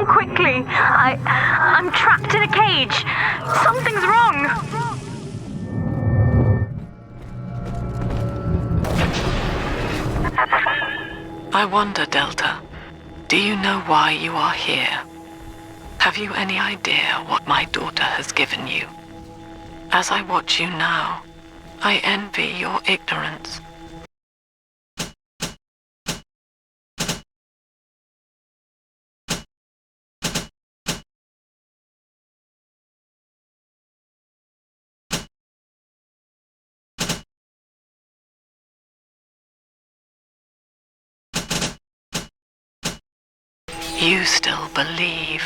quickly. I'm trapped in a cage. Something's wrong. I wonder, Delta, do you know why you are here? Have you any idea what my daughter has given you? As I watch you now, I envy your ignorance. You still believe.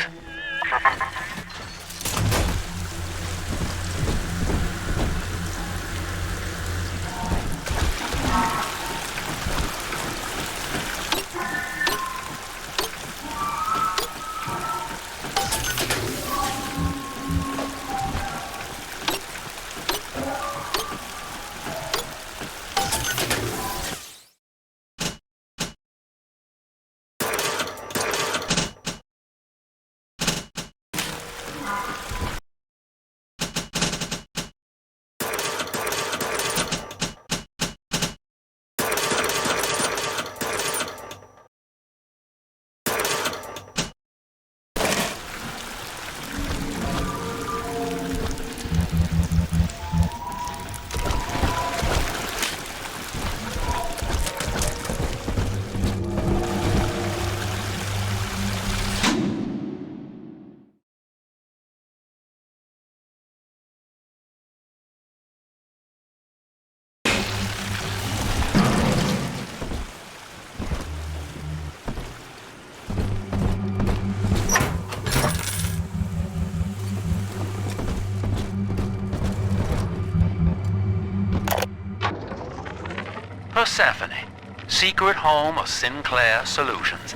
Persephone, secret home of Sinclair Solutions.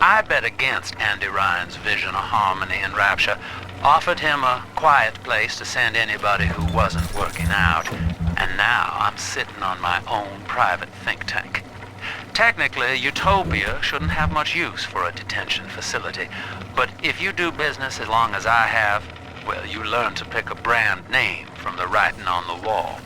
I bet against Andy Ryan's vision of harmony and rapture, offered him a quiet place to send anybody who wasn't working out, and now I'm sitting on my own private think tank. Technically, Utopia shouldn't have much use for a detention facility, but if you do business as long as I have, well, you learn to pick a brand name from the writing on the wall.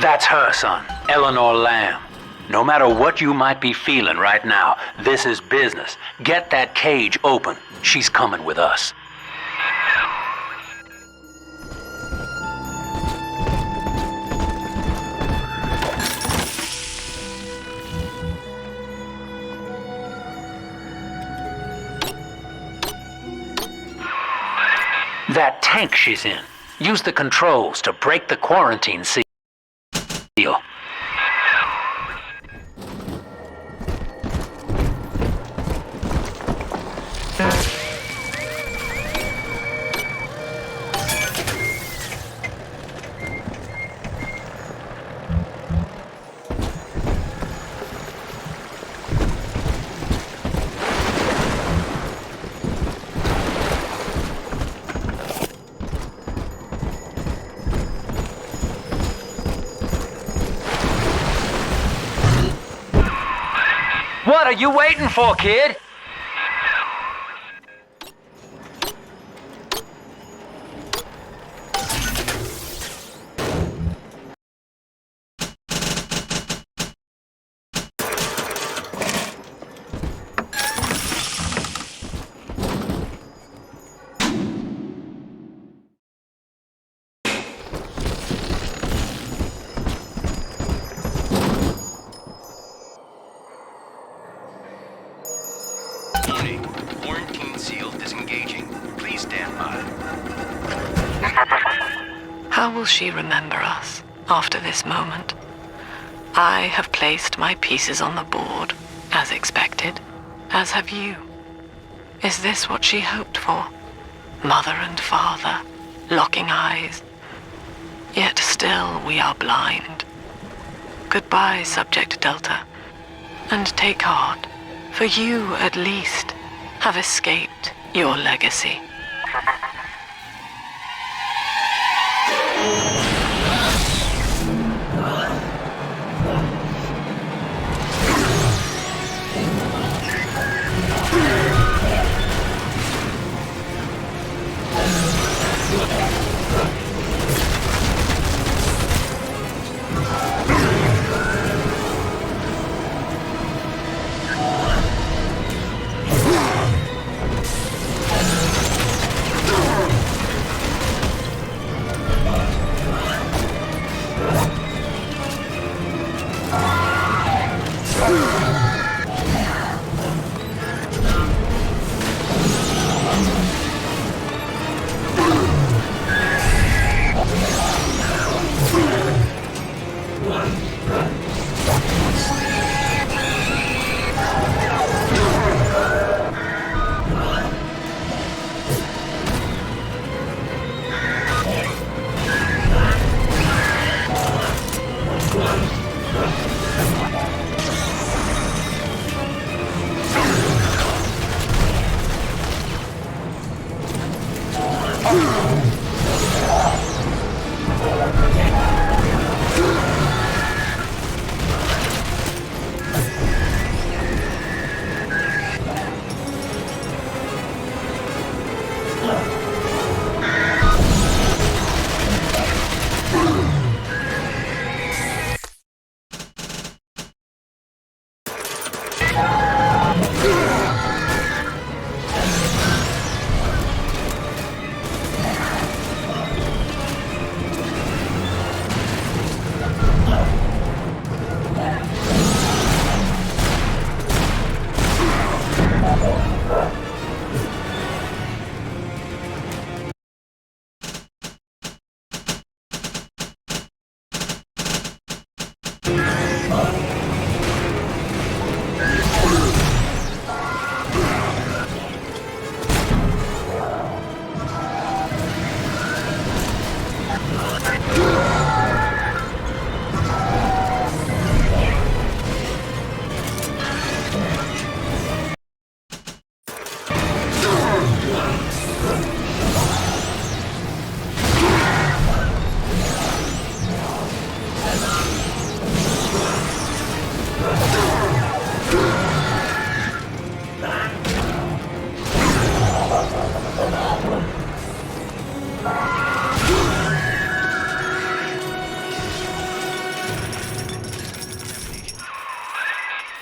That's her, son, Eleanor Lamb. No matter what you might be feeling right now, this is business. Get that cage open. She's coming with us. That tank she's in. Use the controls to break the quarantine seal. What are you waiting for, kid? Quarantine seal disengaging. Please stand by. How will she remember us after this moment? I have placed my pieces on the board, as expected, as have you. Is this what she hoped for? Mother and father, locking eyes. Yet still we are blind. Goodbye, Subject Delta. And take heart, for you, at least, have escaped your legacy.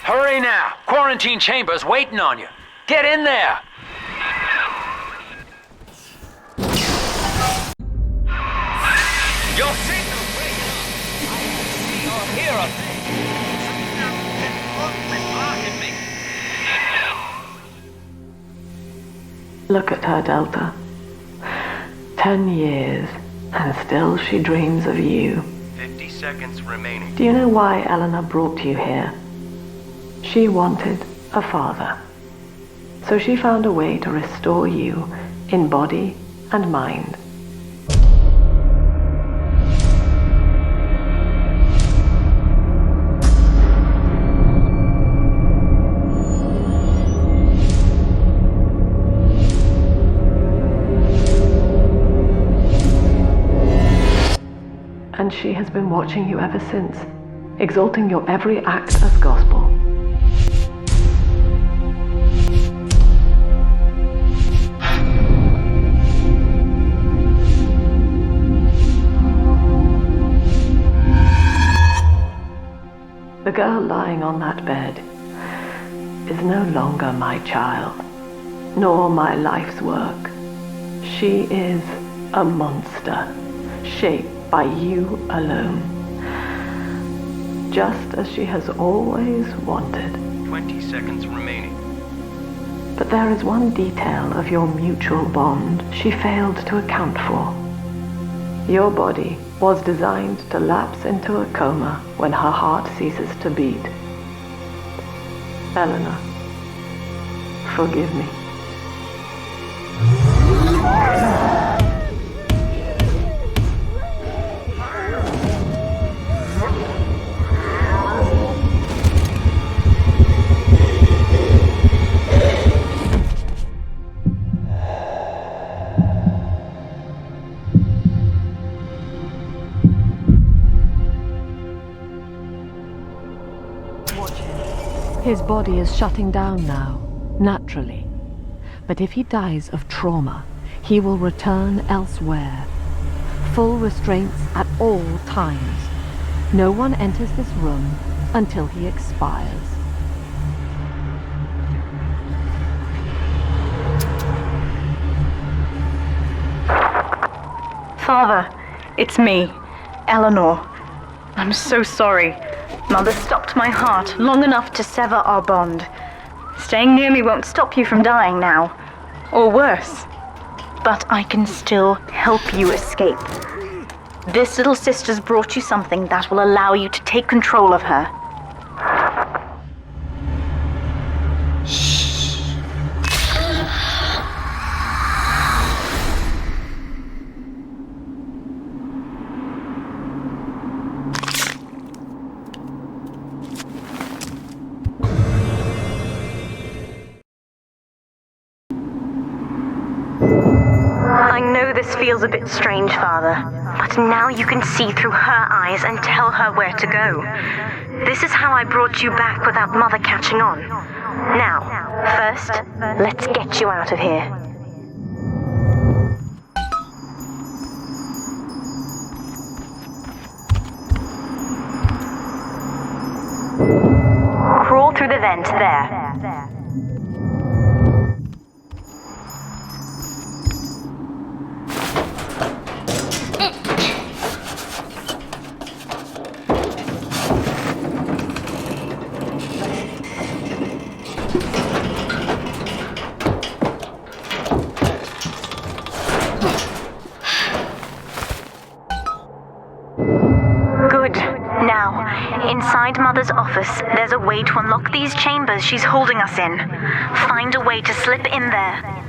Hurry now! Quarantine chamber's waiting on you. Get in there! Your signal breaking up. I see or hear a thing. Blocking me. Look at her, Delta. 10 years, and still she dreams of you. 50 seconds remaining. Do you know why Eleanor brought you here? She wanted a father. So she found a way to restore you in body and mind. And she has been watching you ever since, exalting your every act as gospel. The girl lying on that bed is no longer my child, nor my life's work. She is a monster, shaped by you alone, just as she has always wanted. 20 seconds remaining. But there is one detail of your mutual bond she failed to account for. Your body was designed to lapse into a coma when her heart ceases to beat. Eleanor, forgive me. His body is shutting down now, naturally. But if he dies of trauma, he will return elsewhere. Full restraints at all times. No one enters this room until he expires. Father, it's me, Eleanor. I'm so sorry. Mother stopped my heart long enough to sever our bond. Staying near me won't stop you from dying now. Or worse. But I can still help you escape. This little sister's brought you something that will allow you to take control of her. I know this feels a bit strange, Father, but now you can see through her eyes and tell her where to go. This is how I brought you back without Mother catching on. Now, first, let's get you out of here. Crawl through the vent there. Good. Now, inside Mother's office, there's a way to unlock these chambers she's holding us in. Find a way to slip in there.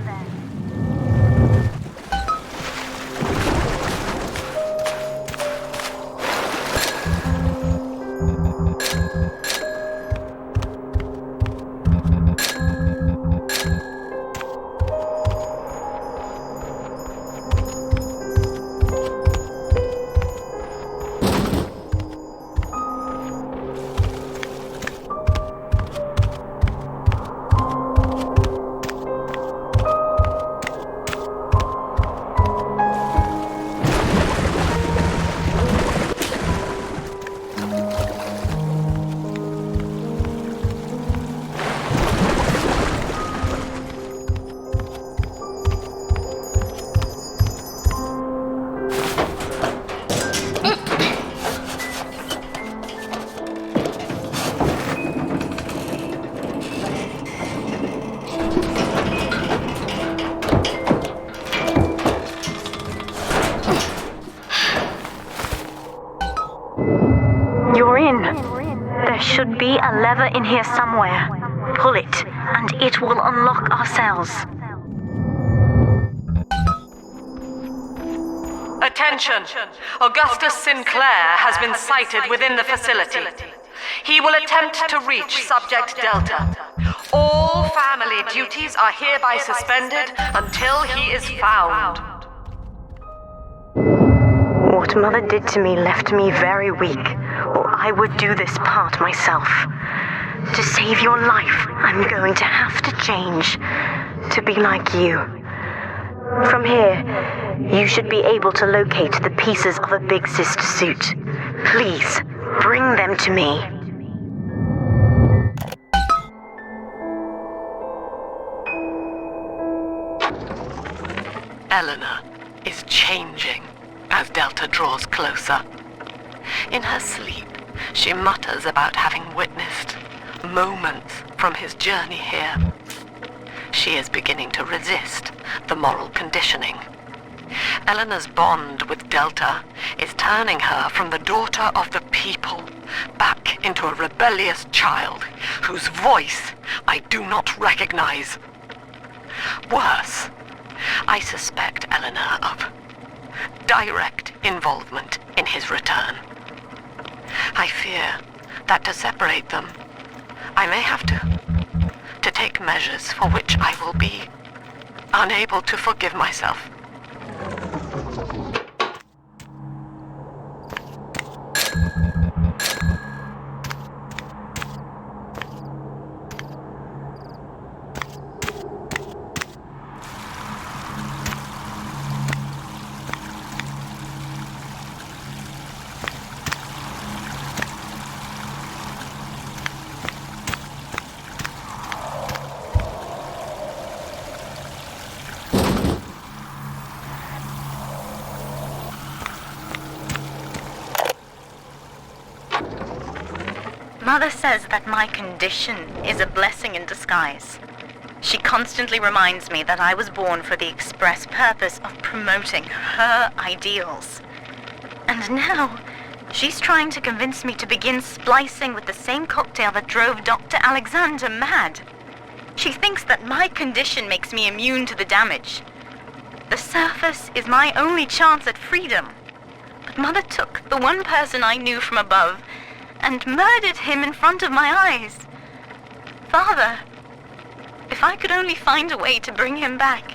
You're in. There should be a lever in here somewhere. Pull it, and it will unlock our cells. Attention! Augustus Sinclair has been sighted within the facility. He will attempt to reach Subject Delta. All family duties are hereby suspended until he is found. What Mother did to me left me very weak, or I would do this part myself. To save your life, I'm going to have to change. To be like you. From here, you should be able to locate the pieces of a big sister suit. Please, bring them to me. Eleanor is changing as Delta draws closer. In her sleep, she mutters about having witnessed moments from his journey here. She is beginning to resist the moral conditioning. Eleanor's bond with Delta is turning her from the daughter of the people back into a rebellious child whose voice I do not recognize. Worse, I suspect Eleanor of direct involvement in his return. I fear that to separate them, I may have to take measures for which I will be unable to forgive myself. Mother says that my condition is a blessing in disguise. She constantly reminds me that I was born for the express purpose of promoting her ideals. And now, she's trying to convince me to begin splicing with the same cocktail that drove Dr. Alexander mad. She thinks that my condition makes me immune to the damage. The surface is my only chance at freedom. But Mother took the one person I knew from above and murdered him in front of my eyes. Father, if I could only find a way to bring him back.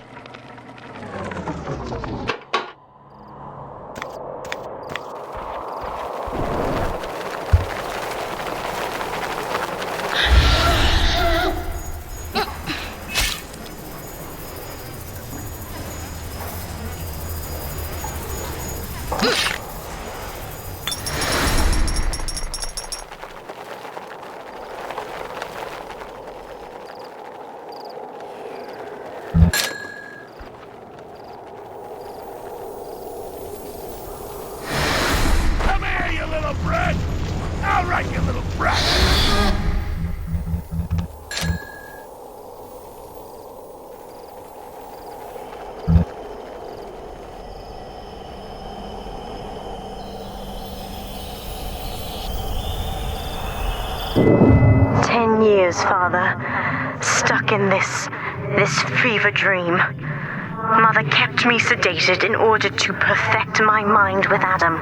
Come here, you little brat! All right, you little brat! 10 years, Father, stuck in this fever dream. Mother kept me sedated in order to perfect my mind with Adam.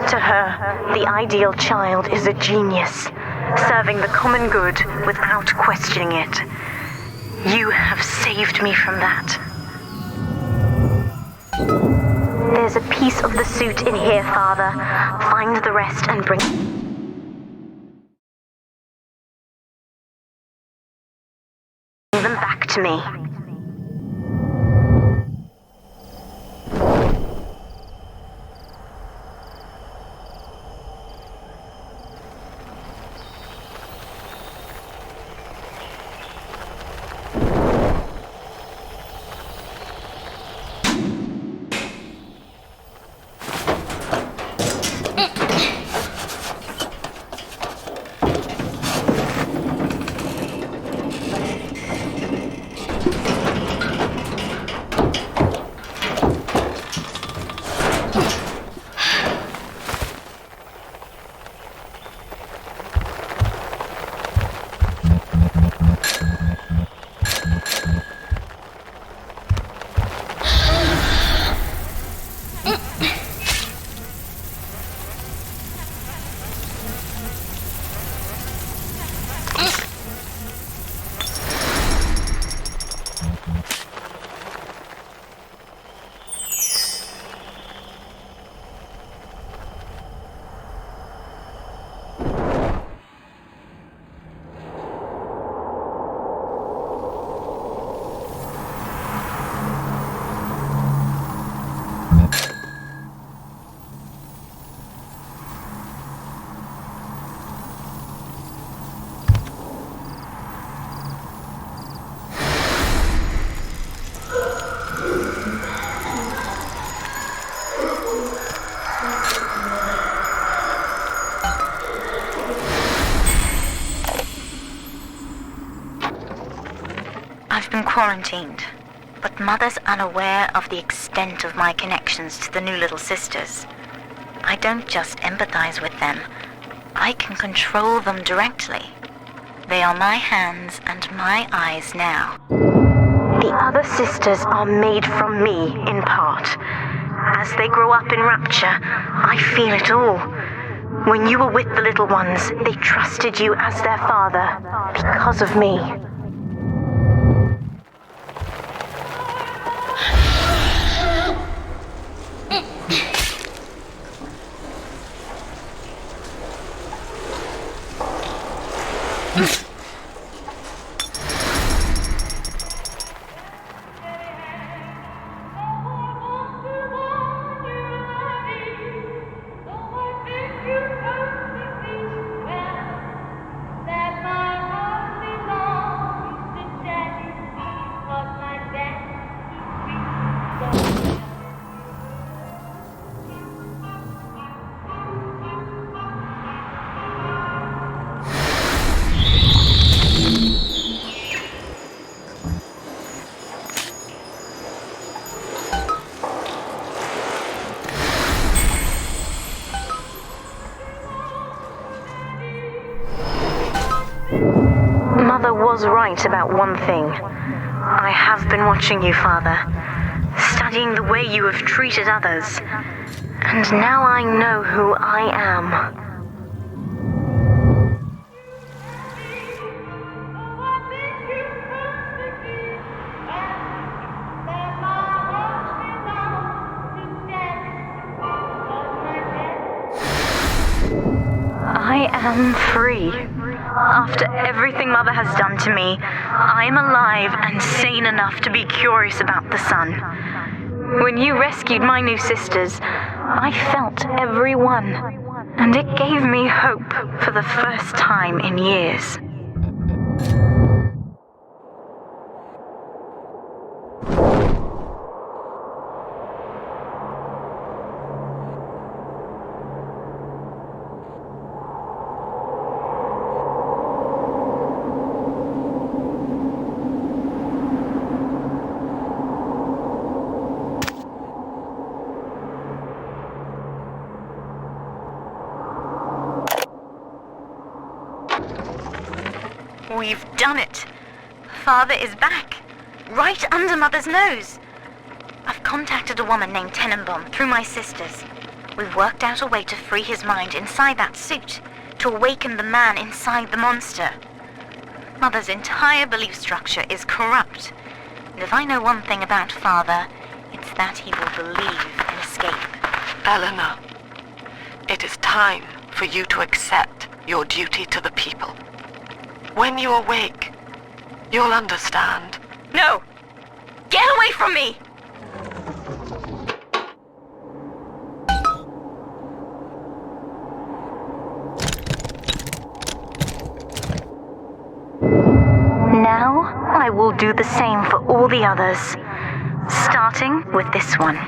To her, the ideal child is a genius, serving the common good without questioning it. You have saved me from that. There's a piece of the suit in here, Father. Find the rest and bring them back to me. I've been quarantined, but Mother's unaware of the extent of my connections to the new little sisters. I don't just empathize with them, I can control them directly. They are my hands and my eyes now. The other sisters are made from me, in part. As they grow up in Rapture, I feel it all. When you were with the little ones, they trusted you as their father, because of me. was right about one thing. I have been watching you, Father, studying the way you have treated others, and now I know who I am. I am free. After everything Mother has done to me, I am alive and sane enough to be curious about the sun. When you rescued my new sisters, I felt every one, and it gave me hope for the first time in years. We've done it. Father is back, right under Mother's nose. I've contacted a woman named Tenenbaum through my sisters. We've worked out a way to free his mind inside that suit, to awaken the man inside the monster. Mother's entire belief structure is corrupt. And if I know one thing about Father, it's that he will believe in escape. Eleanor, it is time for you to accept your duty to the people. When you awake, you'll understand. No! Get away from me! Now, I will do the same for all the others, starting with this one.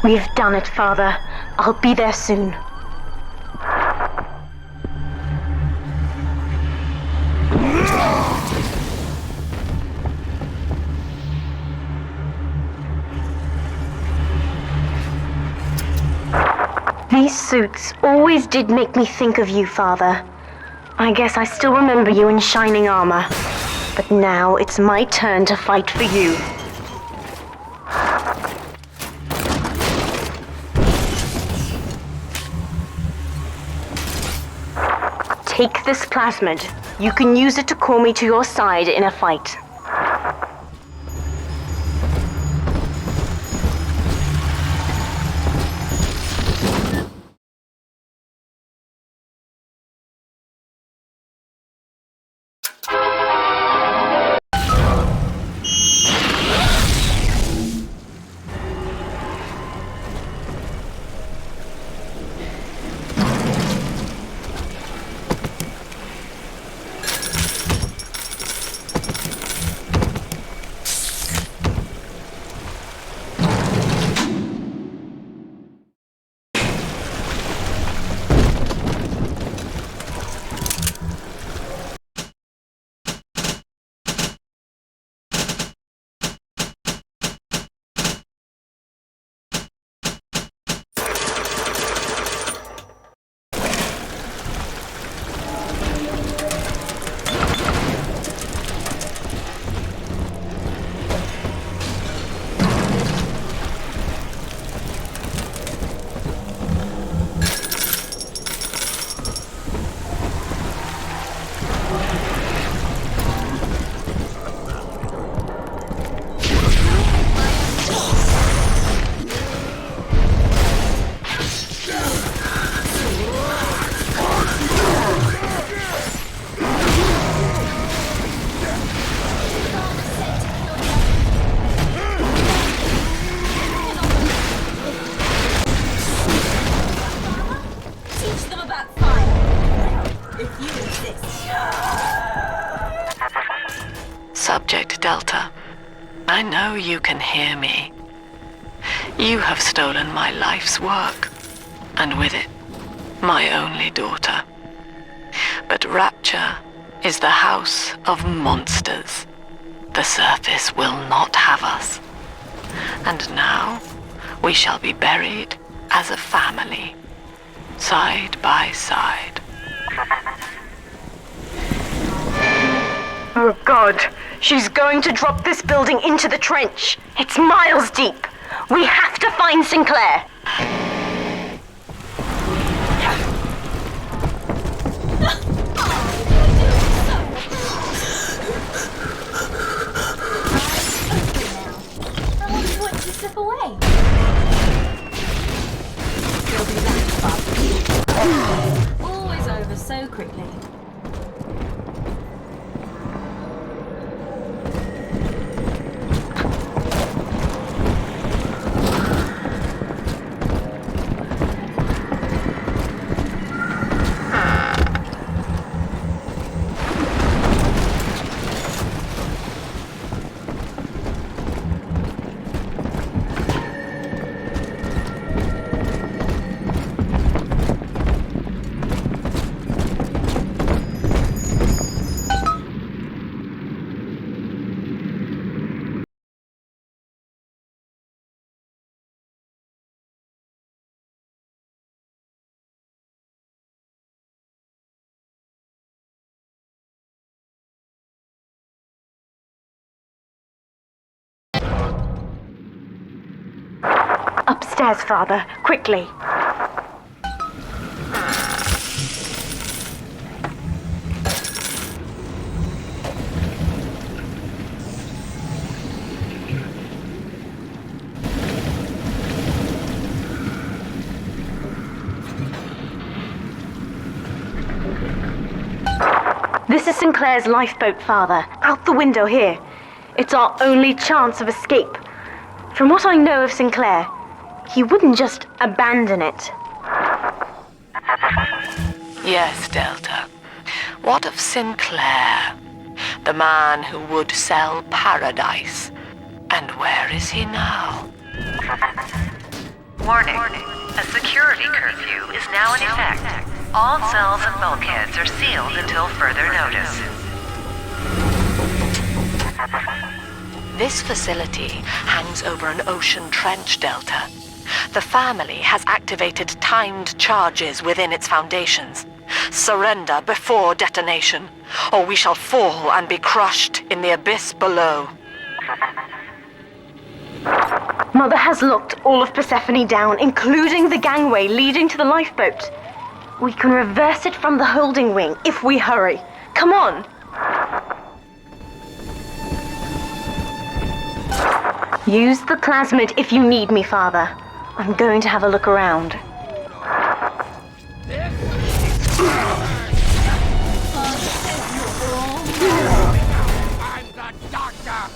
We've done it, Father. I'll be there soon. These suits always did make me think of you, Father. I guess I still remember you in shining armor. But now it's my turn to fight for you. Take this plasmid. You can use it to call me to your side in a fight. Subject Delta, I know you can hear me. You have stolen my life's work, and with it, my only daughter. But Rapture is the house of monsters. The surface will not have us. And now, we shall be buried as a family, side by side. Oh God, she's going to drop this building into the trench. It's miles deep. We have to find Sinclair. Slip away. You'll be back fast. Always over so quickly. Upstairs, Father, quickly. This is Sinclair's lifeboat, Father. Out the window here. It's our only chance of escape. From what I know of Sinclair, he wouldn't just abandon it. Yes, Delta. What of Sinclair? The man who would sell paradise. And where is he now? Warning. A security curfew is now in effect. All cells and bulkheads are sealed until further notice. This facility hangs over an ocean trench, Delta. The family has activated timed charges within its foundations. Surrender before detonation, or we shall fall and be crushed in the abyss below. Mother has locked all of Persephone down, including the gangway leading to the lifeboat. We can reverse it from the holding wing if we hurry. Come on! Use the plasmid if you need me, Father. I'm going to have a look around. I'm the doctor!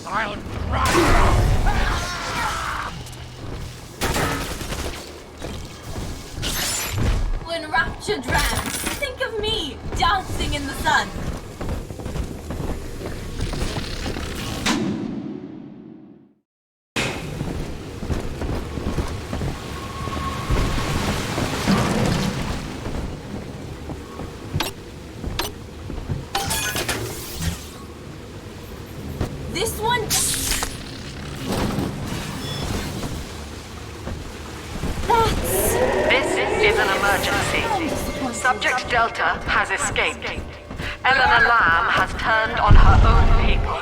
I'll crush you! When rapture drowns, think of me dancing in the sun. This one. That's. This is an emergency. Subject Delta has escaped. Eleanor Lamb has turned on her own people.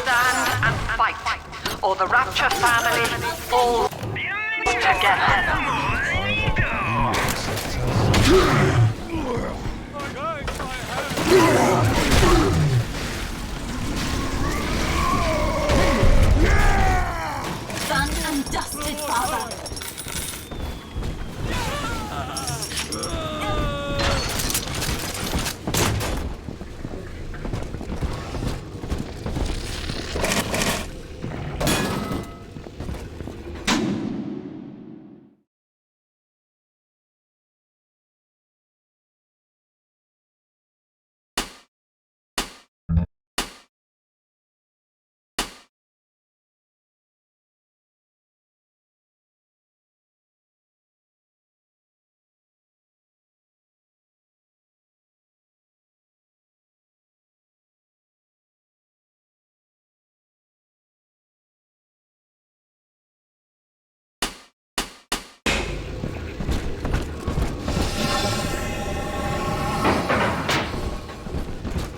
Stand and fight, or the Rapture family falls together. Done and dusted, Father.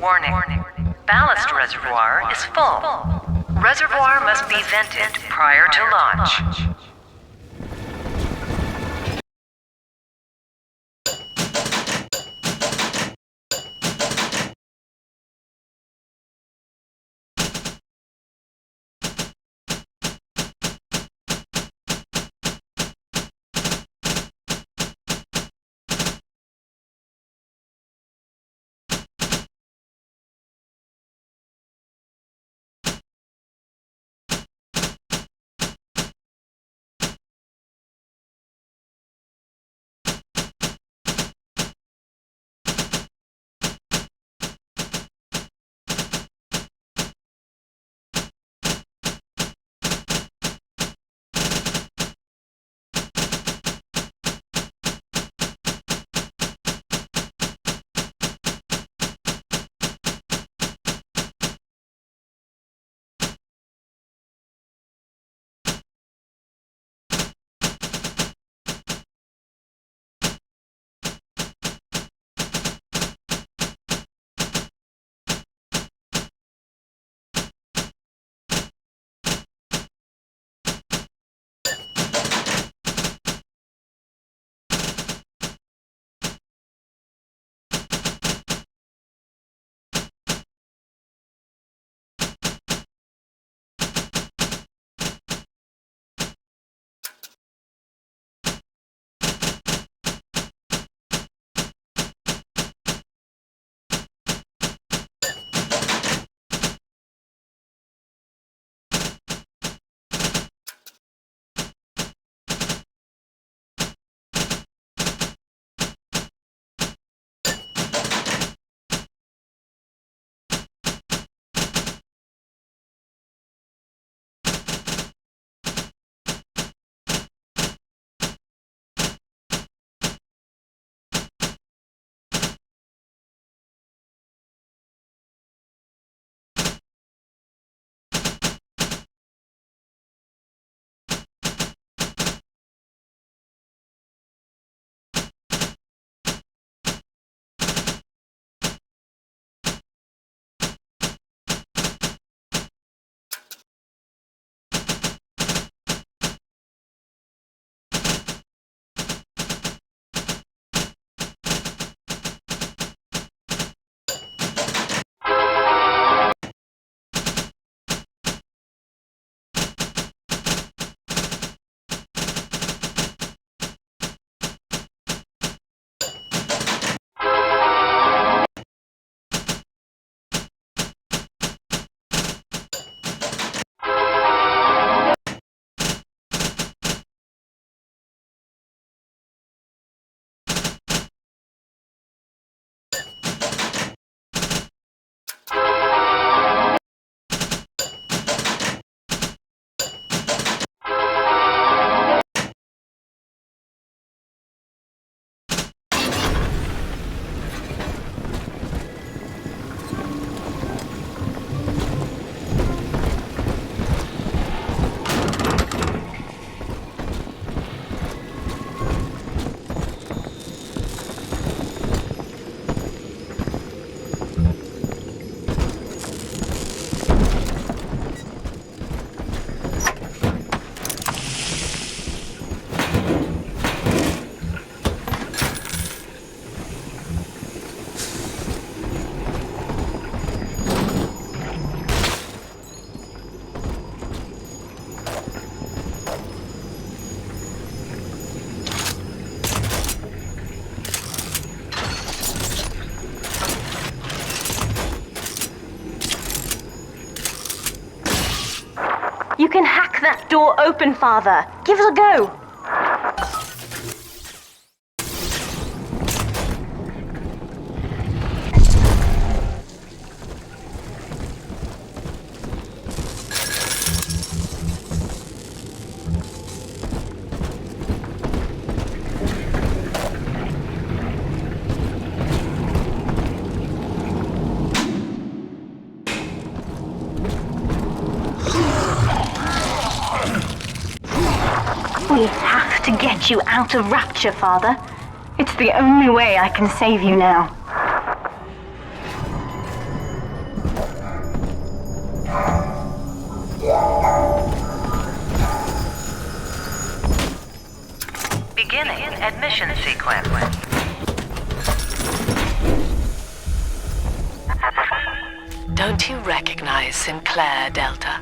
Warning. Ballast reservoir is full. Reservoir must be vented prior to launch. You can hack that door open, Father. Give it a go. We have to get you out of Rapture, Father. It's the only way I can save you now. Beginning admission sequence. Don't you recognize Sinclair, Delta?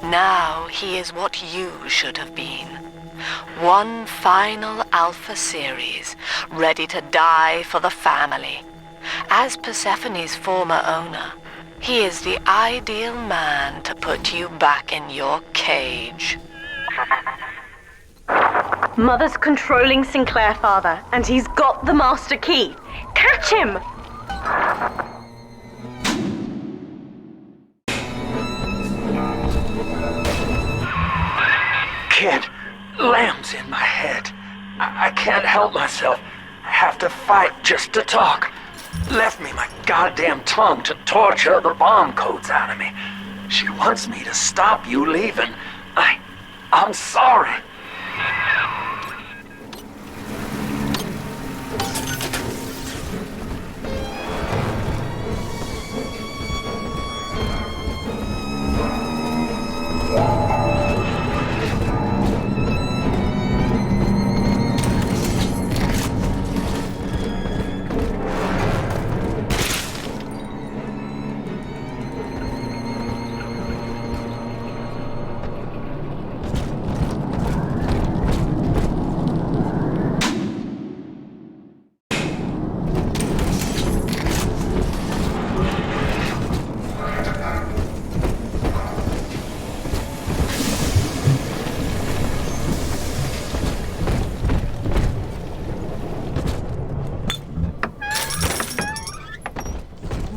Now he is what you should have been. One final Alpha series, ready to die for the family. As Persephone's former owner, he is the ideal man to put you back in your cage. Mother's controlling Sinclair, Father, and he's got the master key. Catch him! Kid, lamb's in my head. I can't help myself. I have to fight just to talk. Left me my goddamn tongue to torture the bomb codes out of me. She wants me to stop you leaving. I'm sorry.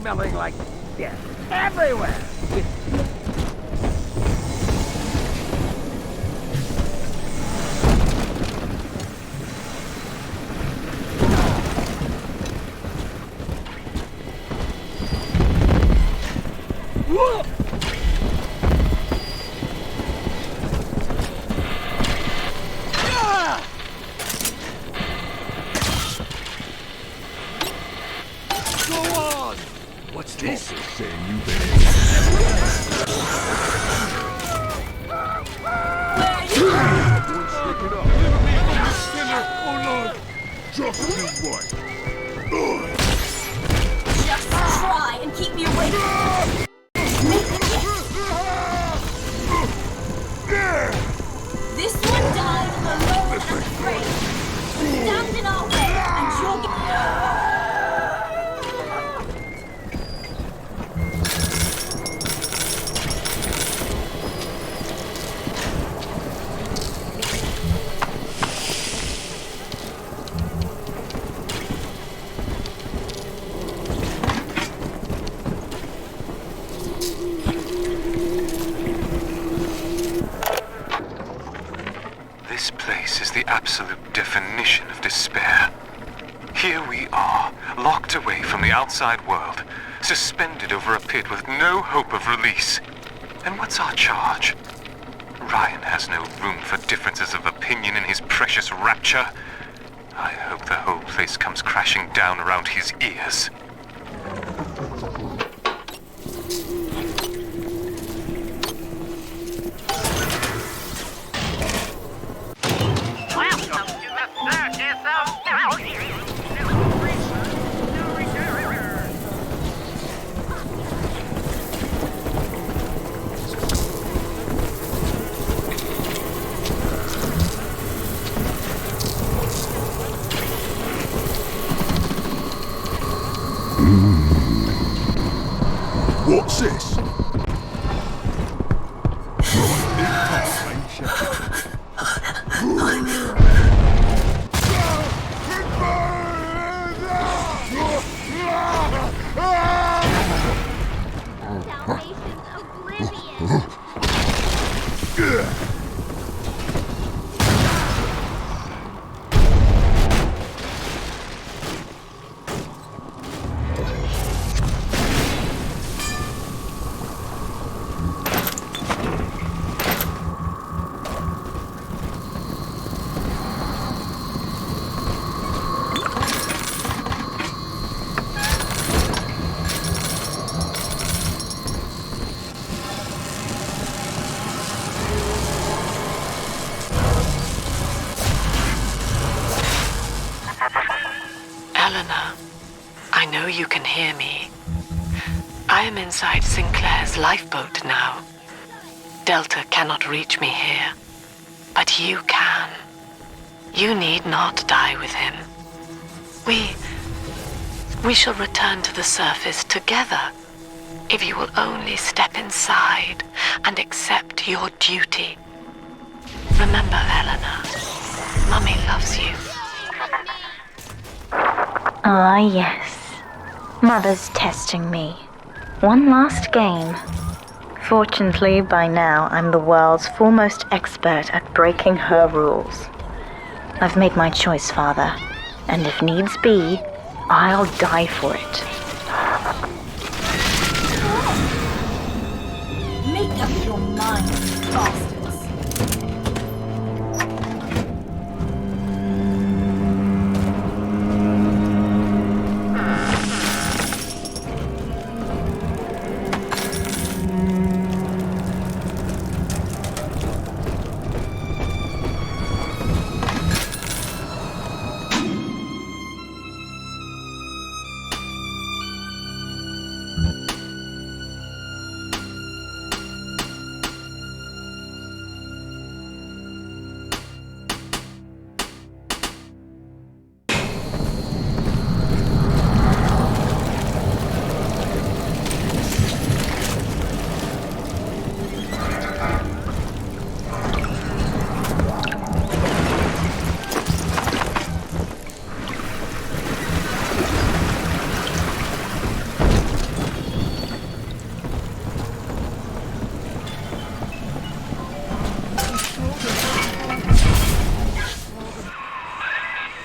Smelling like death everywhere. Whoa! What's this? Saying you better. Stick it up. Deliver me from the sinner, oh Lord. Just do what? Just try and keep me away from this one died alone and afraid. Stand in our way and you'll This place is the absolute definition of despair. Here we are, locked away from the outside world, suspended over a pit with no hope of release. And what's our charge? Ryan has no room for differences of opinion in his precious rapture. I hope the whole place comes crashing down around his ears. you can hear me. I am inside Sinclair's lifeboat now. Delta cannot reach me here, but you can. You need not die with him. We shall return to the surface together, if you will only step inside and accept your duty. Remember, Eleanor, Mummy loves you. Ah, yes. Mother's testing me. One last game. Fortunately, by now, I'm the world's foremost expert at breaking her rules. I've made my choice, Father, and if needs be, I'll die for it. Make up your mind, bastards.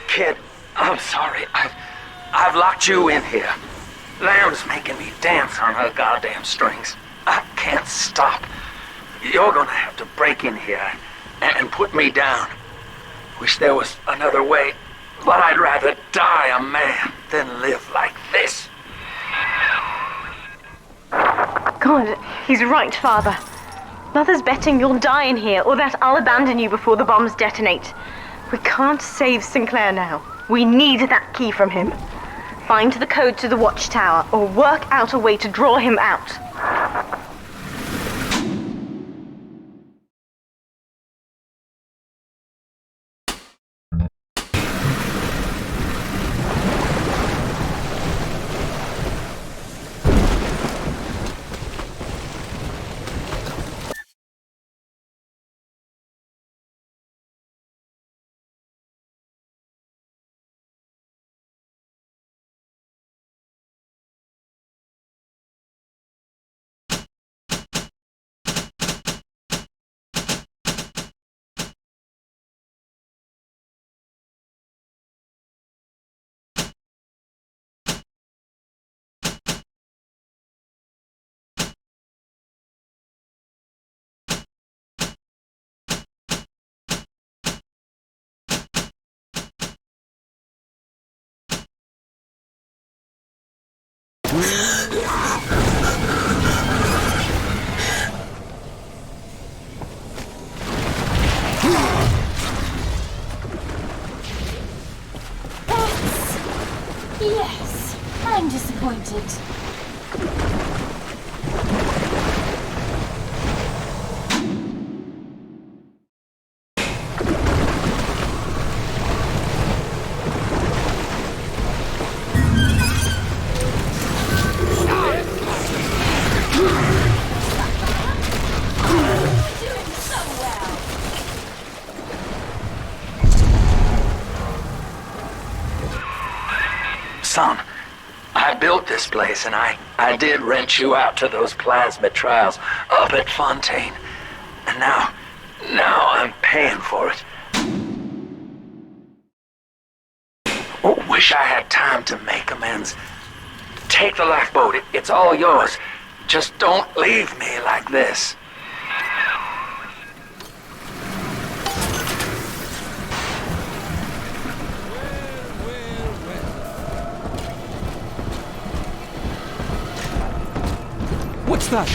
Kid, I'm sorry. I've locked you in here. Lamb's making me dance on her goddamn strings. I can't stop. You're gonna have to break in here and put me down. Wish there was another way, but I'd rather die a man than live like this. God, he's right, Father. Mother's betting you'll die in here, or that I'll abandon you before the bombs detonate. We can't save Sinclair now. We need that key from him. Find the code to the watchtower, or work out a way to draw him out. Yes, I'm disappointed. Son, I built this place and I did rent you out to those plasmid trials up at Fontaine. And now I'm paying for it. Oh, wish I had time to make amends. Take the lifeboat, it's all yours. Just don't leave me like this. What's that?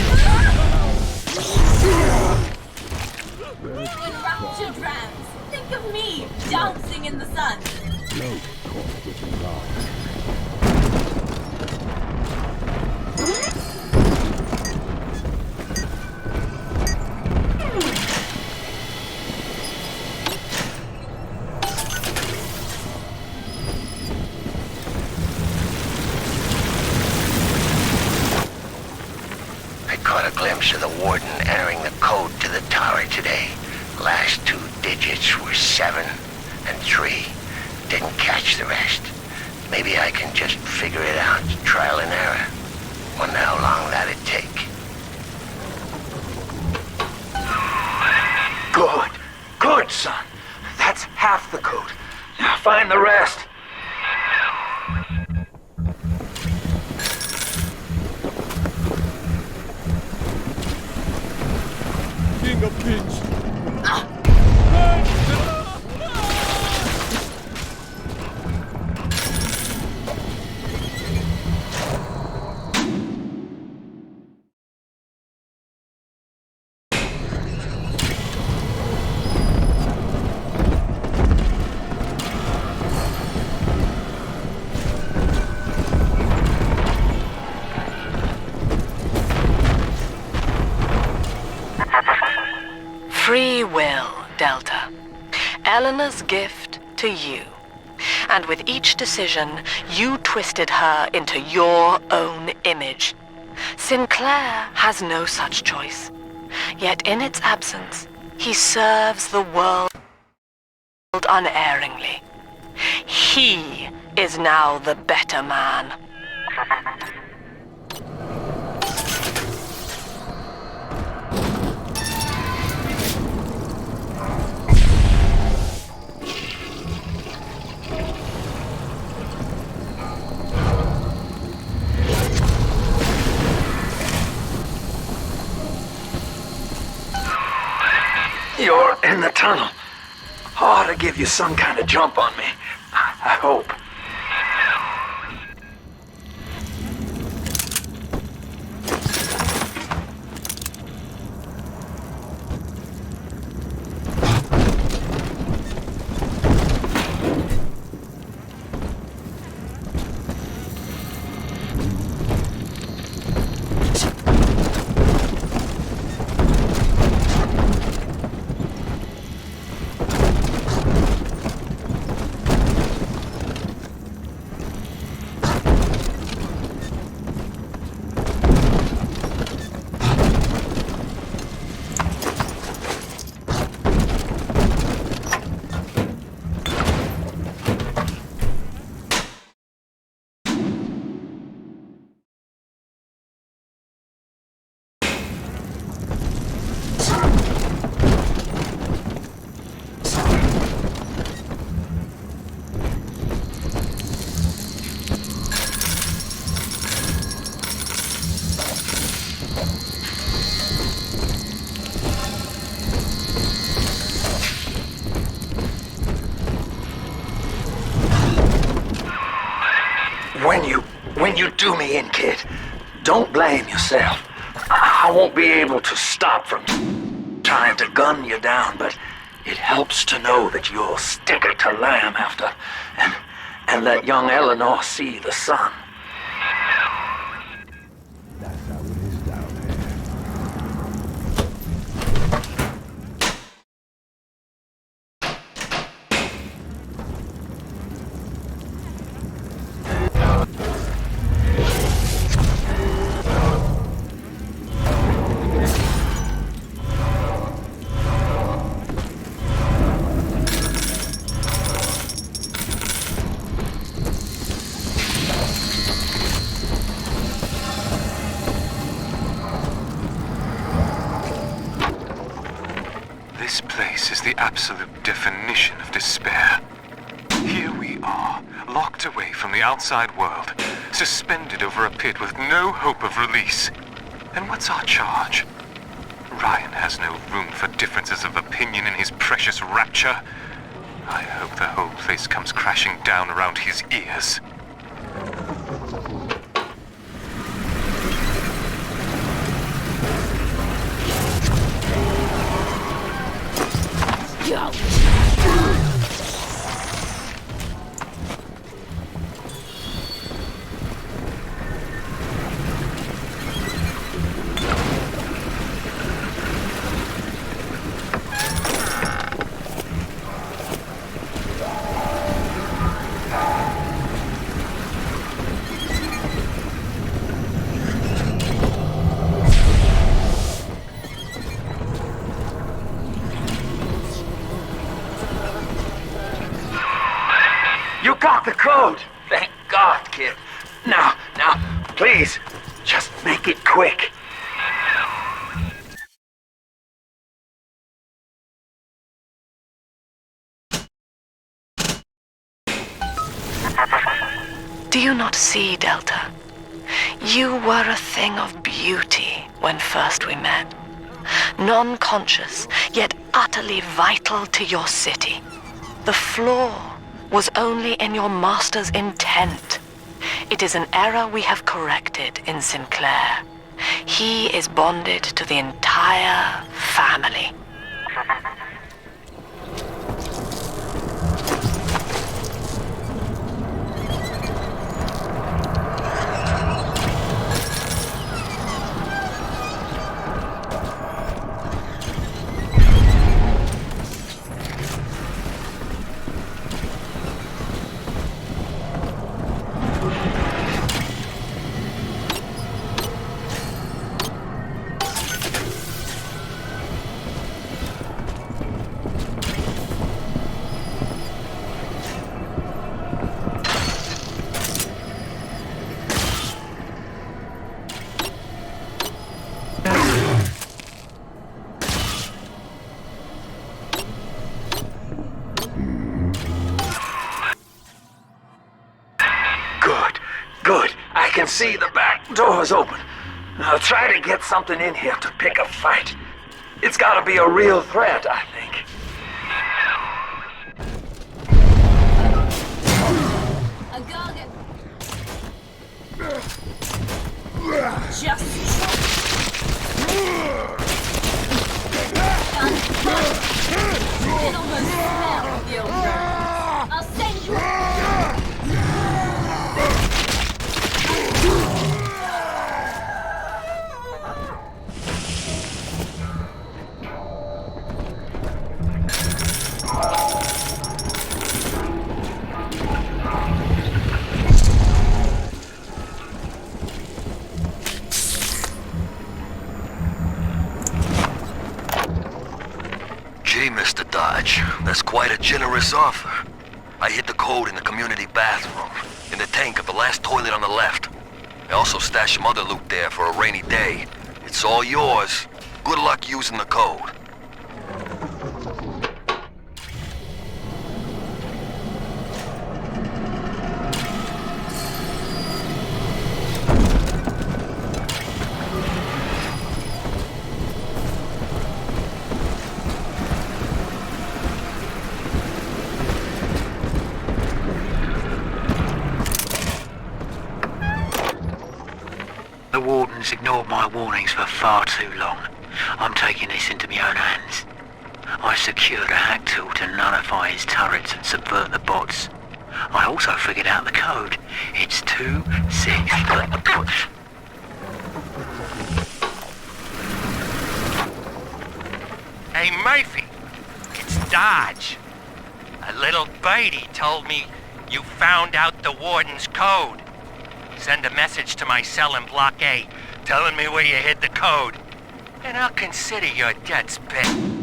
When rapture drowns, think of me dancing in the sun. No cost of the warden entering the code to the tower today. Last 2 digits were 7 and 3. Didn't catch the rest. Maybe I can just figure it out, trial and error. Wonder how long that'd take. Good. Good, son. That's half the code. Now find the rest. King of Kings. Free will, Delta. Eleanor's gift to you. And with each decision, you twisted her into your own image. Sinclair has no such choice. Yet in its absence, he serves the world unerringly. He is now the better man. You're in the tunnel. Ought to give you some kind of jump on me. I hope. When you do me in, kid, don't blame yourself. I won't be able to stop from trying to gun you down, but it helps to know that you'll stick it to lamb after and let young Eleanor see the sun. This place is the absolute definition of despair. Here we are, locked away from the outside world, suspended over a pit with no hope of release. And what's our charge? Ryan has no room for differences of opinion in his precious rapture. I hope the whole place comes crashing down around his ears. Go! got the code! Thank God, kid. Now, please, just make it quick. Do you not see, Delta? You were a thing of beauty when first we met. Non-conscious, yet utterly vital to your city. The flaw was only in your master's intent. It is an error we have corrected in Sinclair. He is bonded to the entire family. Good. I can see the back door's open. I'll try to get something in here to pick a fight. It's gotta be a real threat, I think. A gargan. Just you can almost smell the old burns. I'll send you. Gee, Mr. Dodge, that's quite a generous offer. I hid the code in the community bathroom, in the tank of the last toilet on the left. I also stashed some other loot there for a rainy day. It's all yours. Good luck using the code. The Warden's ignored my warnings for far too long. I'm taking this into my own hands. I secured a hack tool to nullify his turrets and subvert the bots. I also figured out the code. It's 26. Hey, Murphy, it's Dodge. A little birdie told me you found out the Warden's code. Send a message to my cell in Block A, telling me where you hid the code, and I'll consider your debts paid.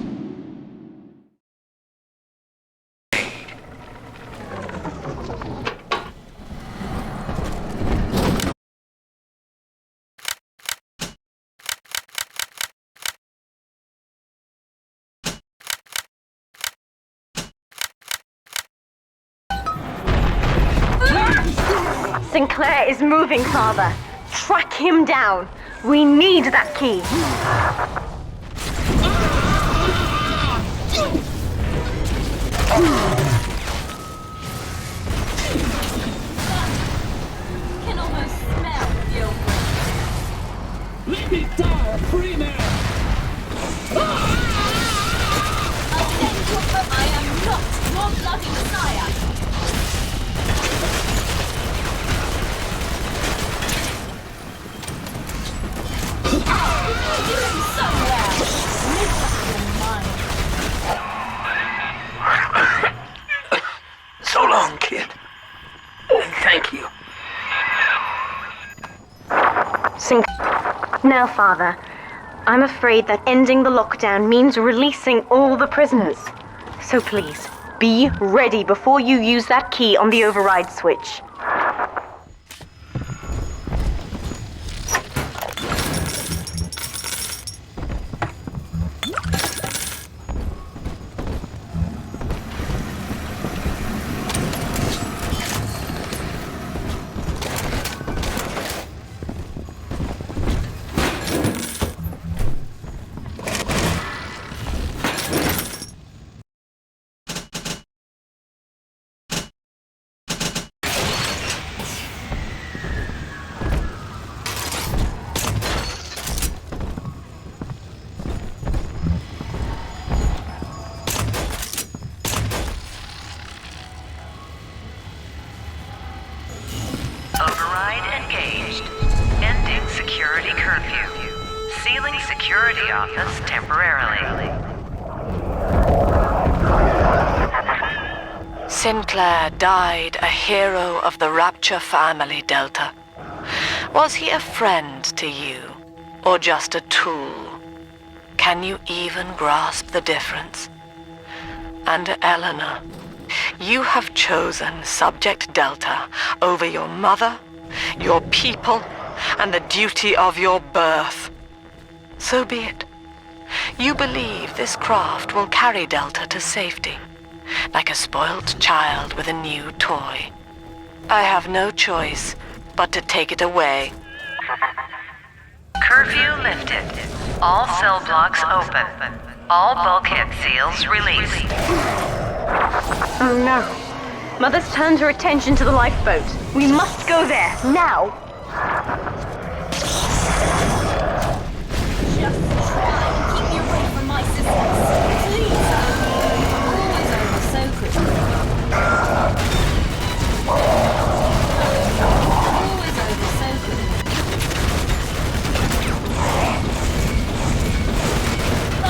Sinclair is moving, Father. Track him down. We need that key. Can almost smell the old burns. Let me die a free man! I'll send you, but I am not your bloody messiah. You're doing so well. Live back in mind. So long, kid. Thank you. Now, Father, I'm afraid that ending the lockdown means releasing all the prisoners. So please, Be ready before you use that key on the override switch. Override engaged. Ending security curfew. Sealing security office temporarily. Sinclair died a hero of the Rapture family, Delta. Was he a friend to you, or just a tool? Can you even grasp the difference? And Eleanor, you have chosen Subject Delta over your mother, your people, and the duty of your birth. So be it. You believe this craft will carry Delta to safety, like a spoilt child with a new toy. I have no choice but to take it away. Curfew lifted. All cell blocks open. All bulkhead seals released. Oh no. Mother's turned her attention to the lifeboat. We must go there, now! Just try and keep me away from my sisters. Please. Always over so quickly. Always over so quickly. I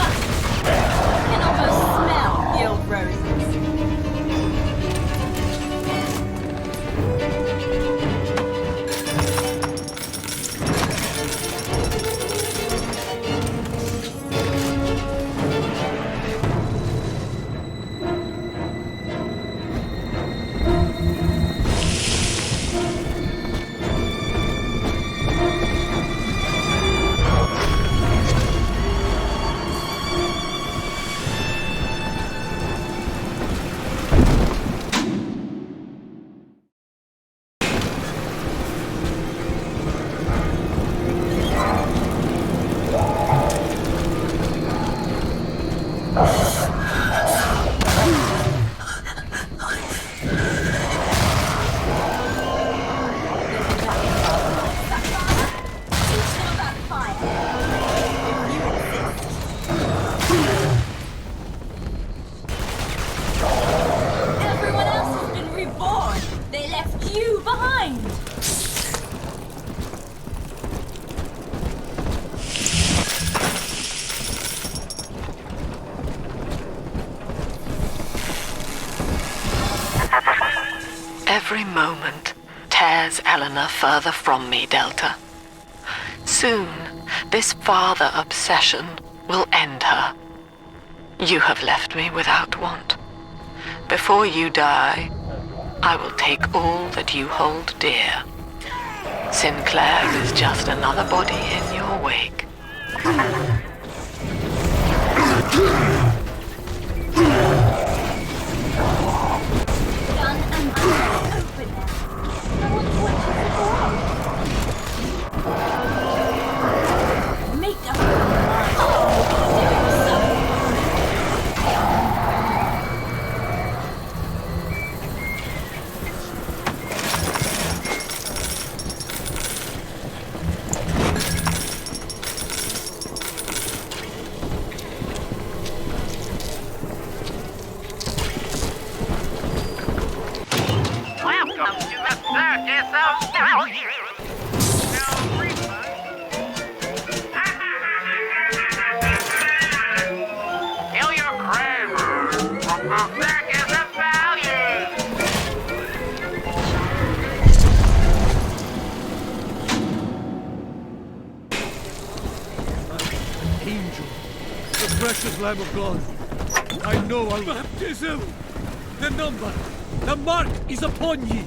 can almost smell the old roses. Every moment tears Eleanor further from me, Delta. Soon, this father obsession will end her. You have left me without want. Before you die, I will take all that you hold dear. Sinclair is just another body in your wake. Angel, the precious Lamb of God. I know I'll baptism. the number! The mark is upon ye!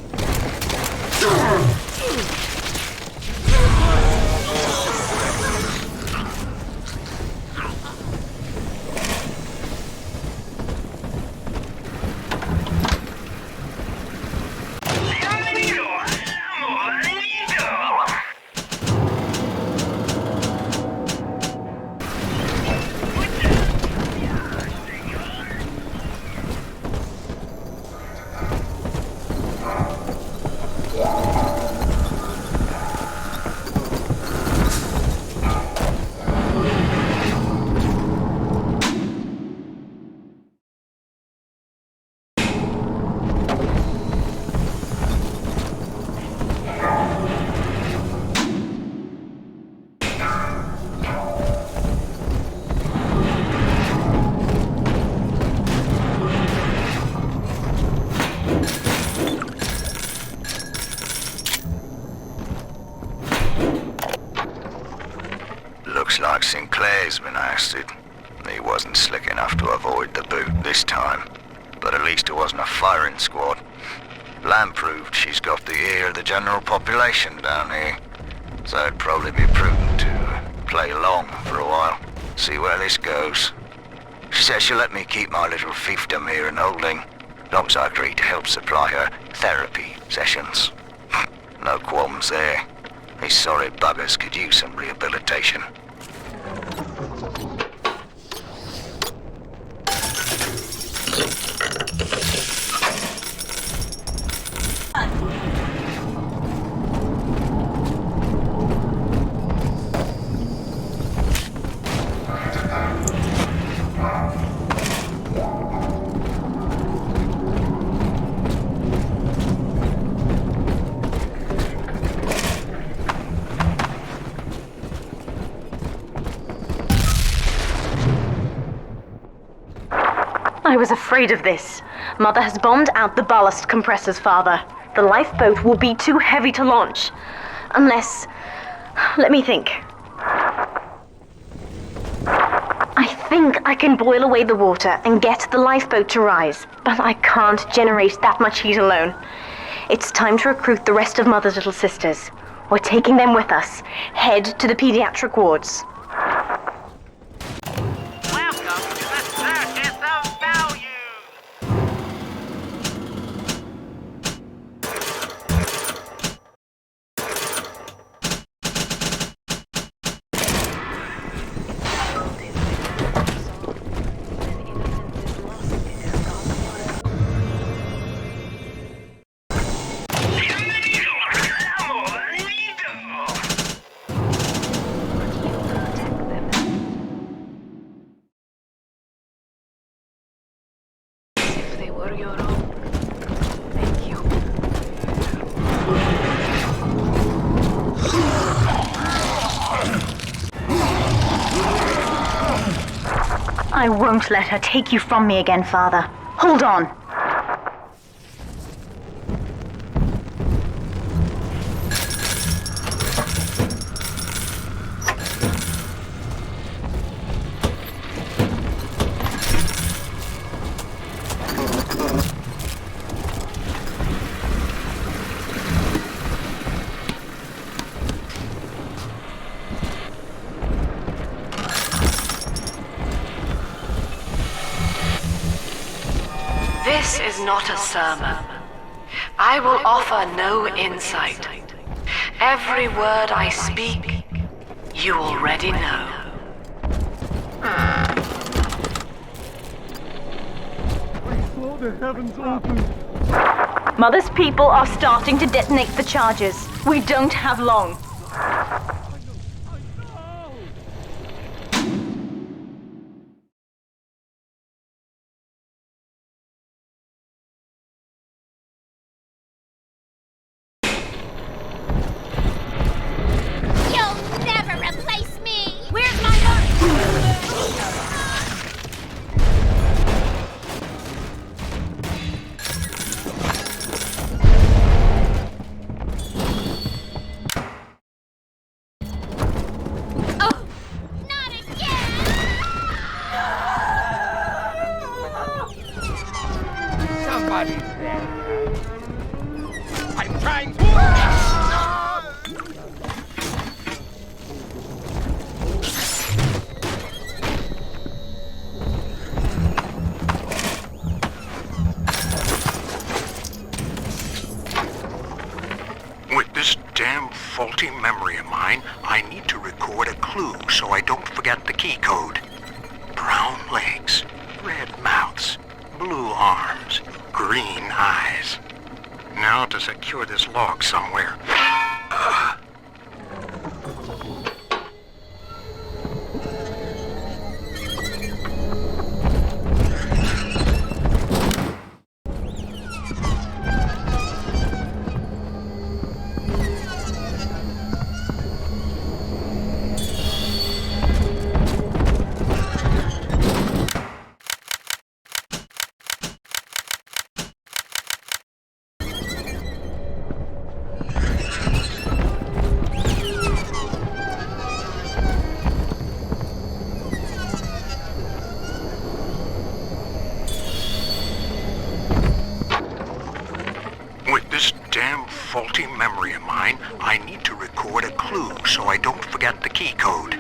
Looks like Sinclair's been ousted. He wasn't slick enough to avoid the boot this time. But at least it wasn't a firing squad. Lamb proved she's got the ear of the general population down here. So it'd probably be prudent to play along for a while. See where this goes. She says she'll let me keep my little fiefdom here in holding, as long as I agree to help supply her therapy sessions. No qualms there. These sorry buggers could use some rehabilitation. I was afraid of this. Mother has bombed out the ballast compressors, Father. The lifeboat will be too heavy to launch. Unless... let me think. I think I can boil away the water and get the lifeboat to rise, but I can't generate that much heat alone. It's time to recruit the rest of Mother's little sisters. We're taking them with us. Head to the pediatric wards. I won't let her take you from me again, Father. Hold on. This is not a sermon. I will offer no insight. Every word I speak, you already know. I saw the heavens open. Mother's people are starting to detonate the charges. We don't have long. Everybody there. I'm trying to... With this damn faulty memory of mine, I need to record a clue so I don't forget the key code. Brown legs, red mouths, blue arms, green eyes. Now to secure this log somewhere. Faulty memory of mine, I need to record a clue so I don't forget the key code.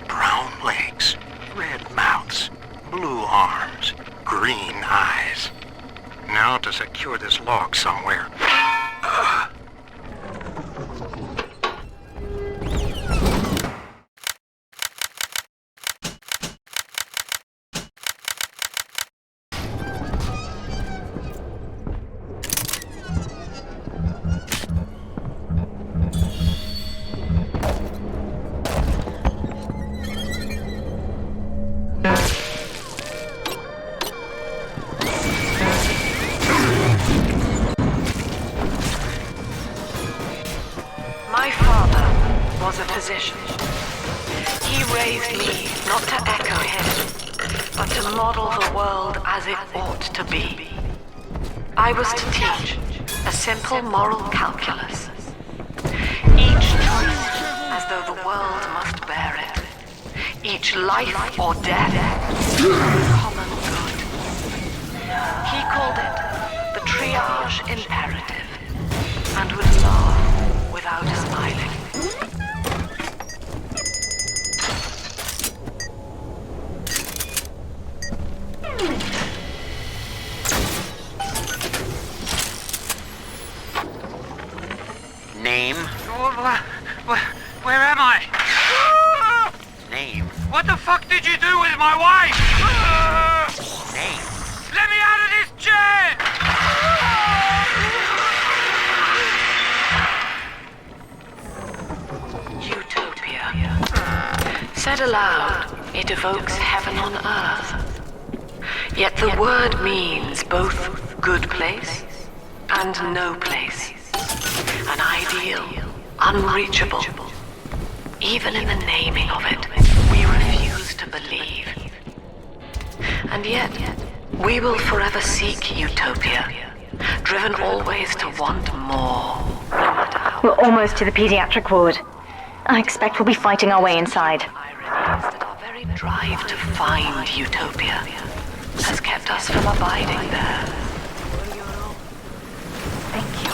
Brown legs, red mouths, blue arms, green eyes. Now to secure this log somewhere. My father was a physician. He raised me not to echo him, but to model the world as it ought to be. I was to teach a simple moral calculus. Each choice as though the world must bear it. Each life or death, common good. He called it the triage imperative, and would laugh without smiling. Name? Where am I? Name? What the fuck did you do with my wife? Name? Let me out of this chair! Utopia. Said aloud, it evokes heaven on earth. Yet the word means both good place and no place. An ideal, unreachable. Even in the naming of it, we refuse to believe. And yet, we will forever seek utopia, driven always to want more, no matter how. We're almost to the pediatric ward. I expect we'll be fighting our way inside. That our very drive to find utopia has kept us from abiding there. Thank you.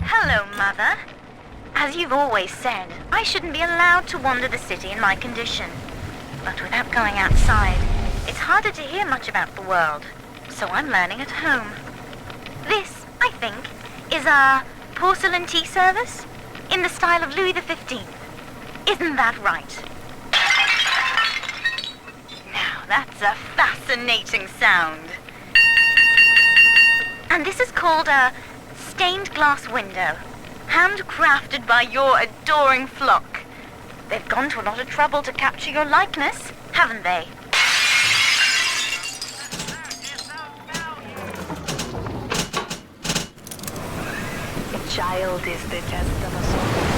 Hello, Mother. As you've always said, I shouldn't be allowed to wander the city in my condition. But without going outside, it's harder to hear much about the world, so I'm learning at home. This, I think, is a porcelain tea service in the style of Louis XV. Isn't that right? Now, that's a fascinating sound. And this is called a stained glass window, handcrafted by your adoring flock. They've gone to a lot of trouble to capture your likeness, haven't they? A child is the test of us all.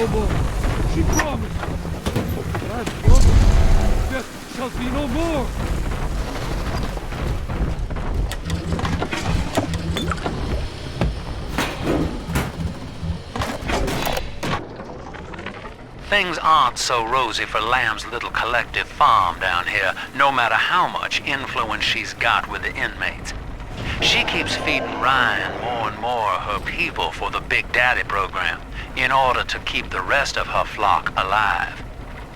no more. She promised. Bad brother. Death shall be no more. Things aren't so rosy for Lamb's little collective farm down here, no matter how much influence she's got with the inmates. She keeps feeding Ryan more and more of her people for the Big Daddy program in order to keep the rest of her flock alive.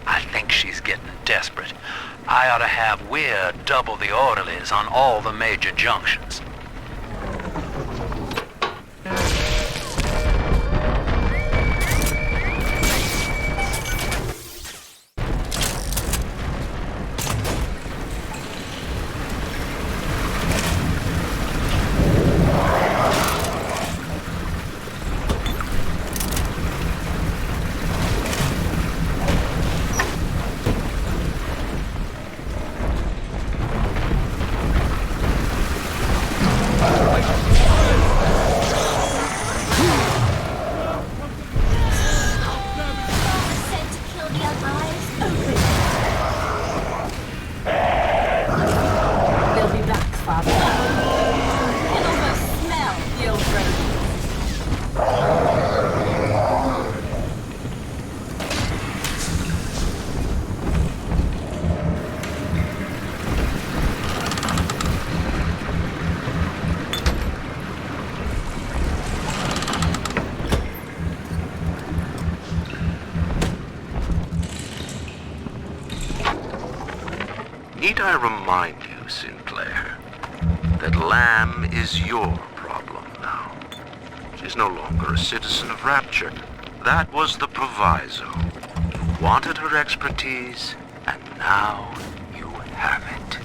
I think she's getting desperate. I ought to have Weir double the orderlies on all the major junctions. Need I remind you, Sinclair, that Lamb is your problem now? She's no longer a citizen of Rapture. That was the proviso. You wanted her expertise, and now you have it.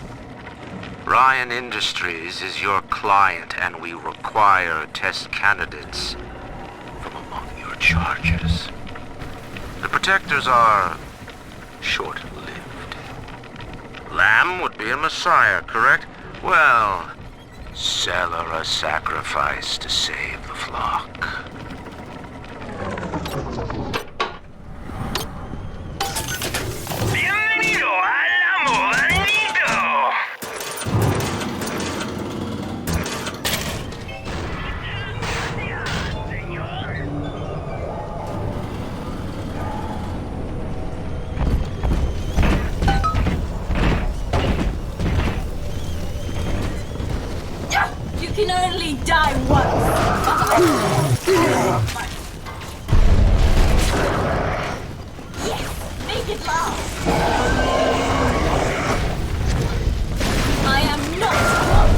Ryan Industries is your client, and we require test candidates from among your charges. The protectors are short-lived. Lamb would be a messiah, correct? Well, sell her a sacrifice to save the flock. Bienvenido al amo bandido. You can only die once. Yes, make it last. I am not alone.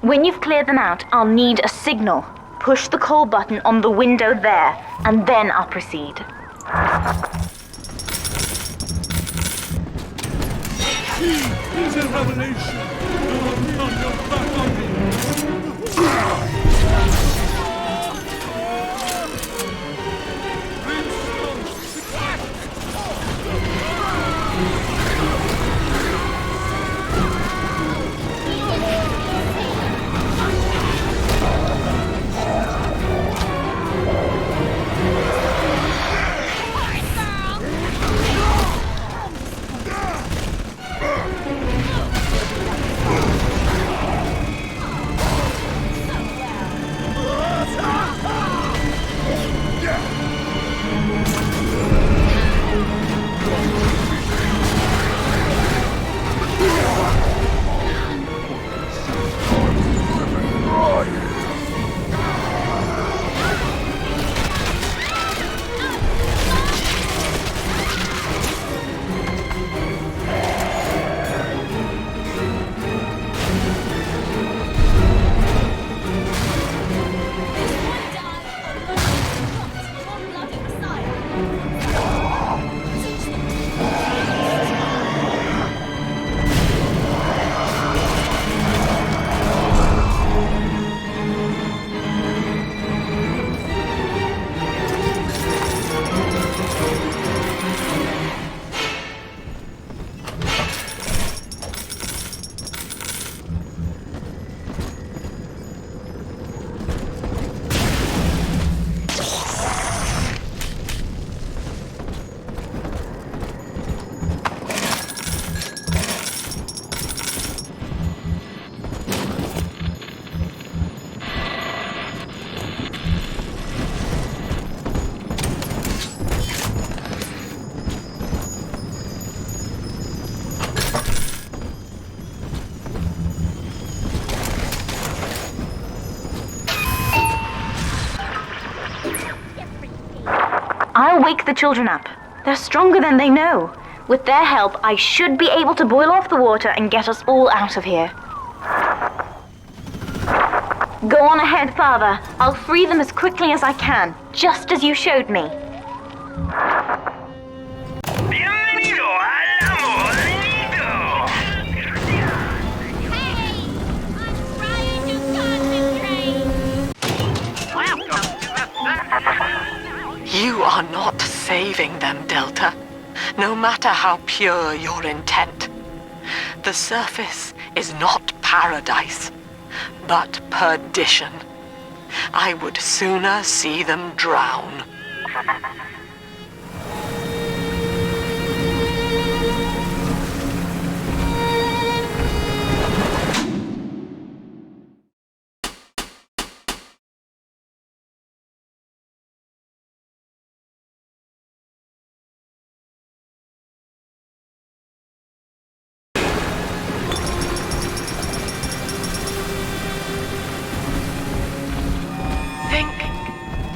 When you've cleared them out, I'll need a signal. Push the call button on the window there, and then I'll proceed. It's a revelation. You will turn your back on me. So I'll wake the children up. They're stronger than they know. With their help, I should be able to boil off the water and get us all out of here. Go on ahead, Father. I'll free them as quickly as I can, just as you showed me. You are not saving them, Delta, no matter how pure your intent. The surface is not paradise, but perdition. I would sooner see them drown.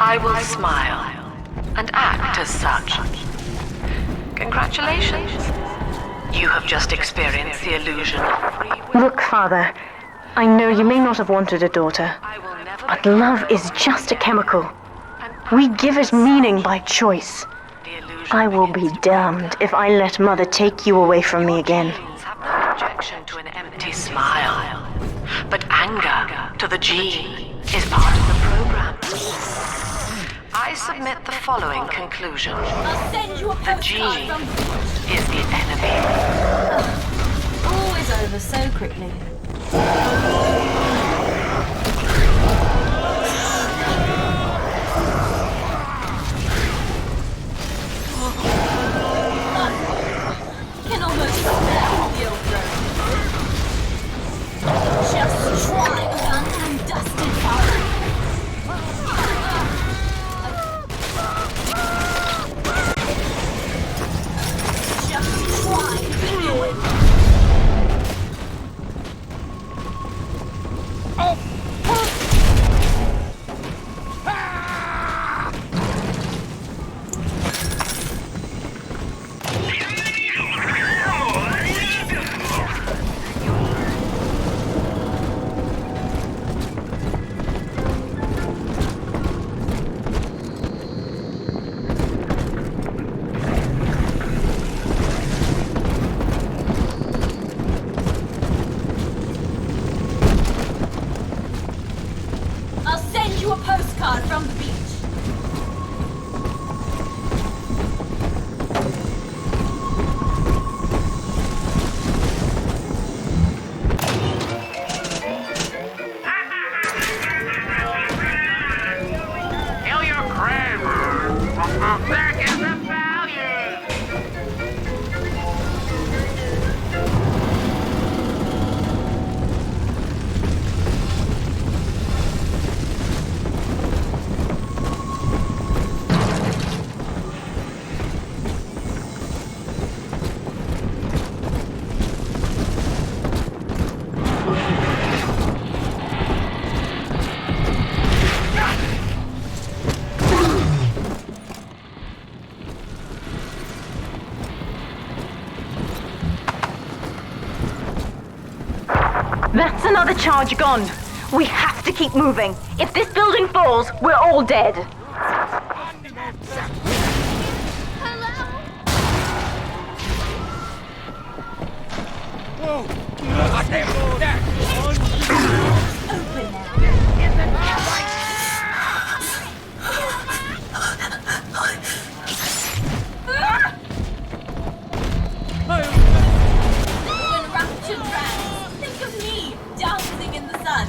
I will smile and act as such. Congratulations. You have just experienced the illusion of free will. Look, Father, I know you may not have wanted a daughter, but love is just a chemical. We give it meaning by choice. I will be damned if I let Mother take you away from me again. Have no objection to an empty smile, but anger to the gene is part of the program. I submit the following conclusion. The gene is the enemy. Always over so quickly. Can almost smell the old road. Just try done and dusted, Father. From the beach. Kill your crab. Back in the valley. That's another charge gone. We have to keep moving. If this building falls, we're all dead. Whoa! Open now. When rapture drowns, think of me dancing in the sun.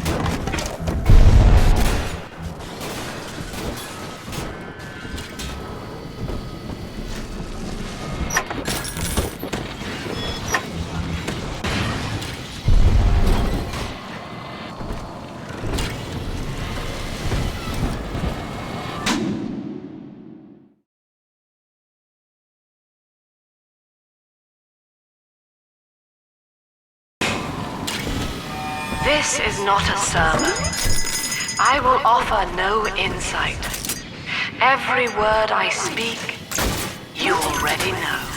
This is not a sermon. I will offer no insight. Every word I speak, you already know.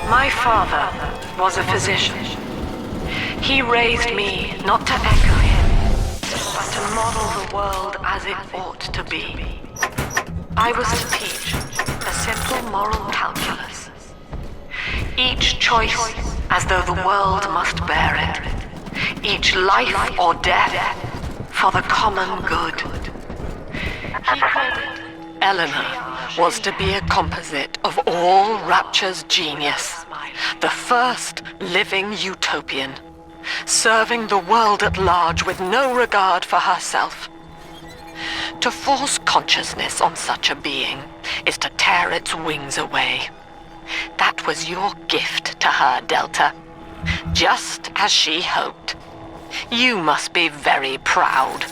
My father was a physician. He raised me not to echo him, but to model the world as it ought to be. I was to teach a simple moral calculus. Each choice as though the world must bear it. Each life or death for the common good. He called it. Eleanor was to be a composite of all Rapture's genius. The first living utopian, serving the world at large with no regard for herself. To force consciousness on such a being is to tear its wings away. That was your gift to her, Delta. Just as she hoped. You must be very proud.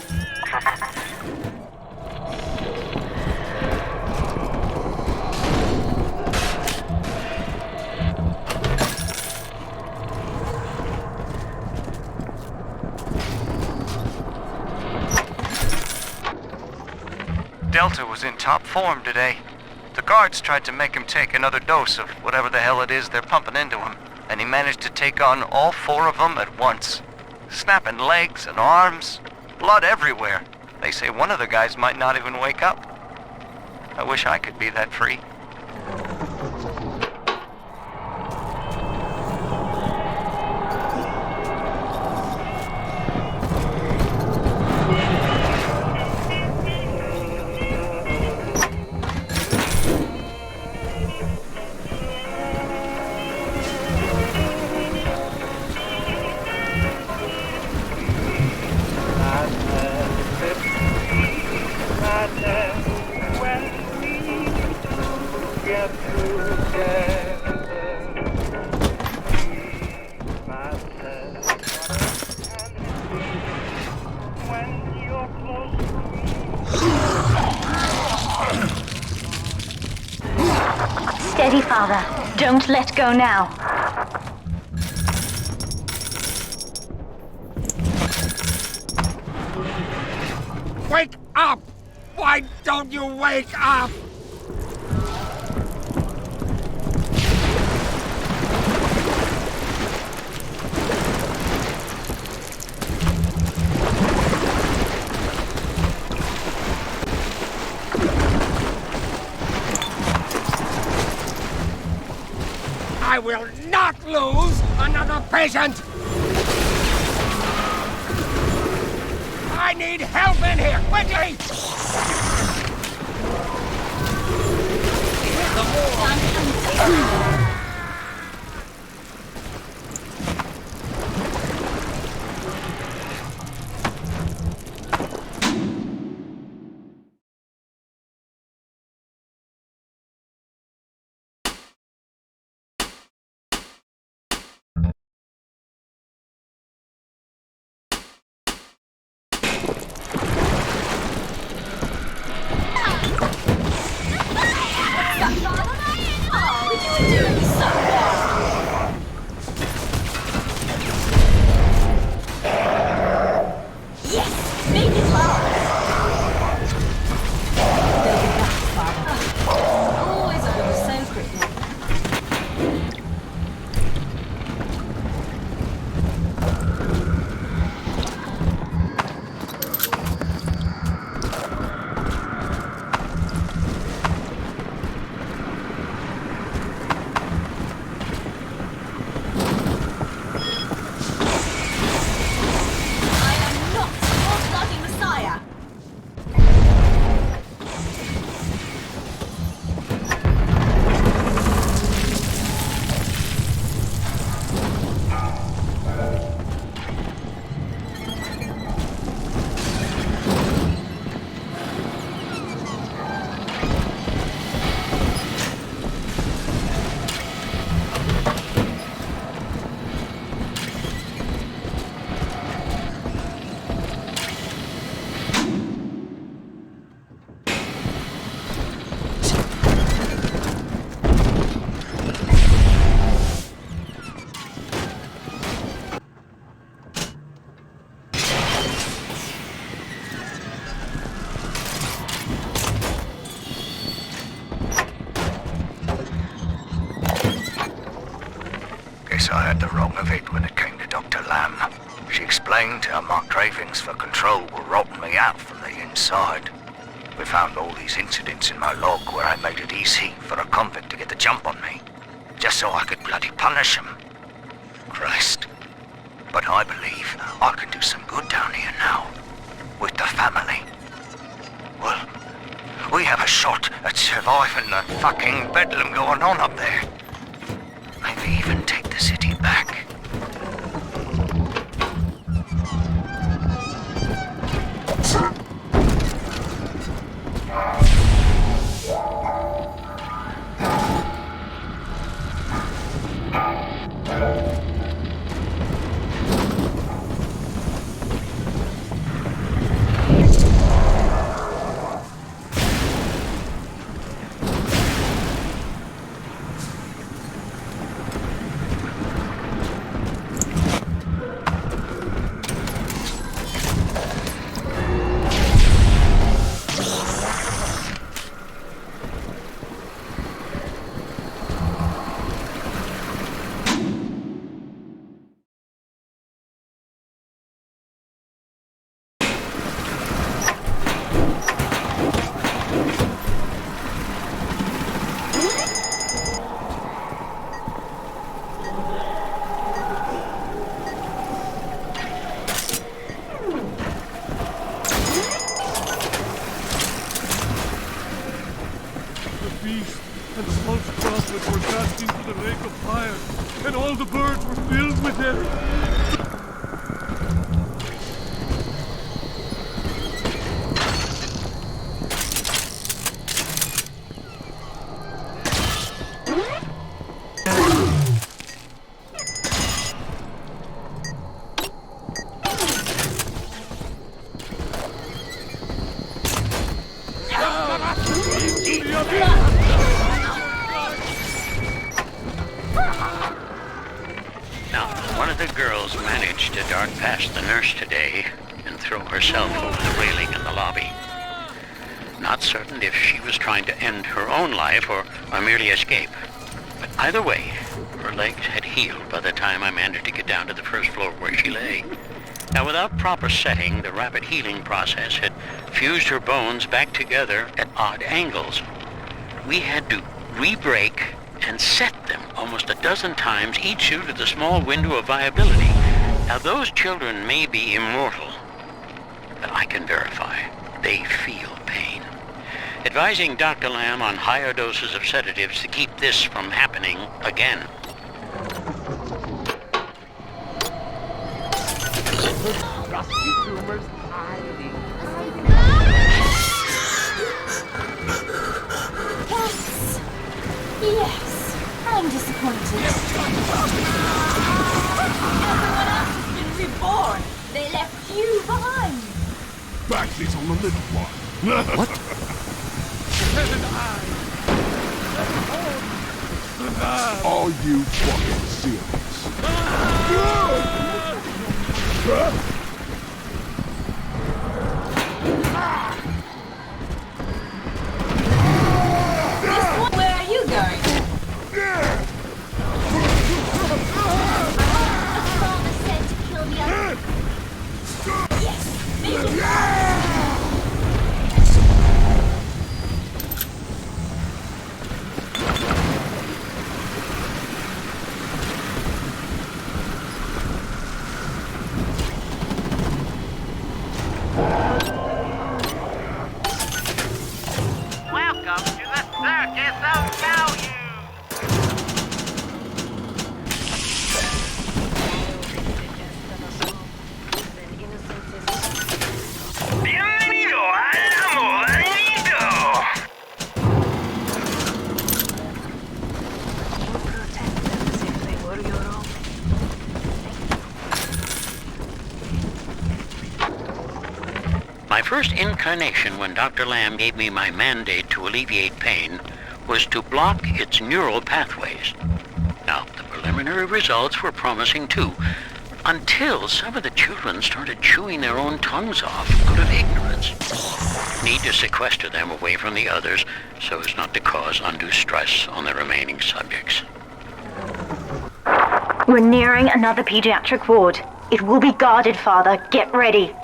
Delta was in top form today. The guards tried to make him take another dose of whatever the hell it is they're pumping into him, and he managed to take on all 4 of them at once. Snapping legs and arms, blood everywhere. They say one of the guys might not even wake up. I wish I could be that free. Steady, Father. Don't let go now. Wake up! Why don't you wake up? I will not lose another patient! I need help in here, quickly! guess I had the wrong of it when it came to Dr. Lamb. She explained how my cravings for control were rotting me out from the inside. We found all these incidents in my log where I made it easy for a convict to get the jump on me, just so I could bloody punish him. Christ. But I believe I can do some good down here now, with the family. Well, we have a shot at surviving the fucking bedlam going on up there. Maybe even take the city back. And the small droplets were cast into the lake of fire, and all the birds were filled with them. Now, one of the girls managed to dart past the nurse today and throw herself over the railing in the lobby. Not certain if she was trying to end her own life or merely escape. But either way, her legs had healed by the time I managed to get down to the first floor where she lay. Now, without proper setting, the rapid healing process had fused her bones back together at odd angles. We had to re-break and set them almost a dozen times, each due to the small window of viability. Now, those children may be immortal, but I can verify they feel pain. Advising Dr. Lamb on higher doses of sedatives to keep this from happening again. Rusty tumors hiding. Yes, I'm disappointed. Everyone else has been reborn. They left you behind. Back is on the little one. What? And I. Are you fucking serious? Where are you going? A father said to kill the other. Yes, make it. Welcome to the Circus of Value! Bienvenido al modanito! My first incarnation when Dr. Lamb gave me my mandate to alleviate pain was to block its neural pathways. Now, the preliminary results were promising too, until some of the children started chewing their own tongues off out of ignorance. Need to sequester them away from the others so as not to cause undue stress on the remaining subjects. We're nearing another pediatric ward. It will be guarded, Father. Get ready.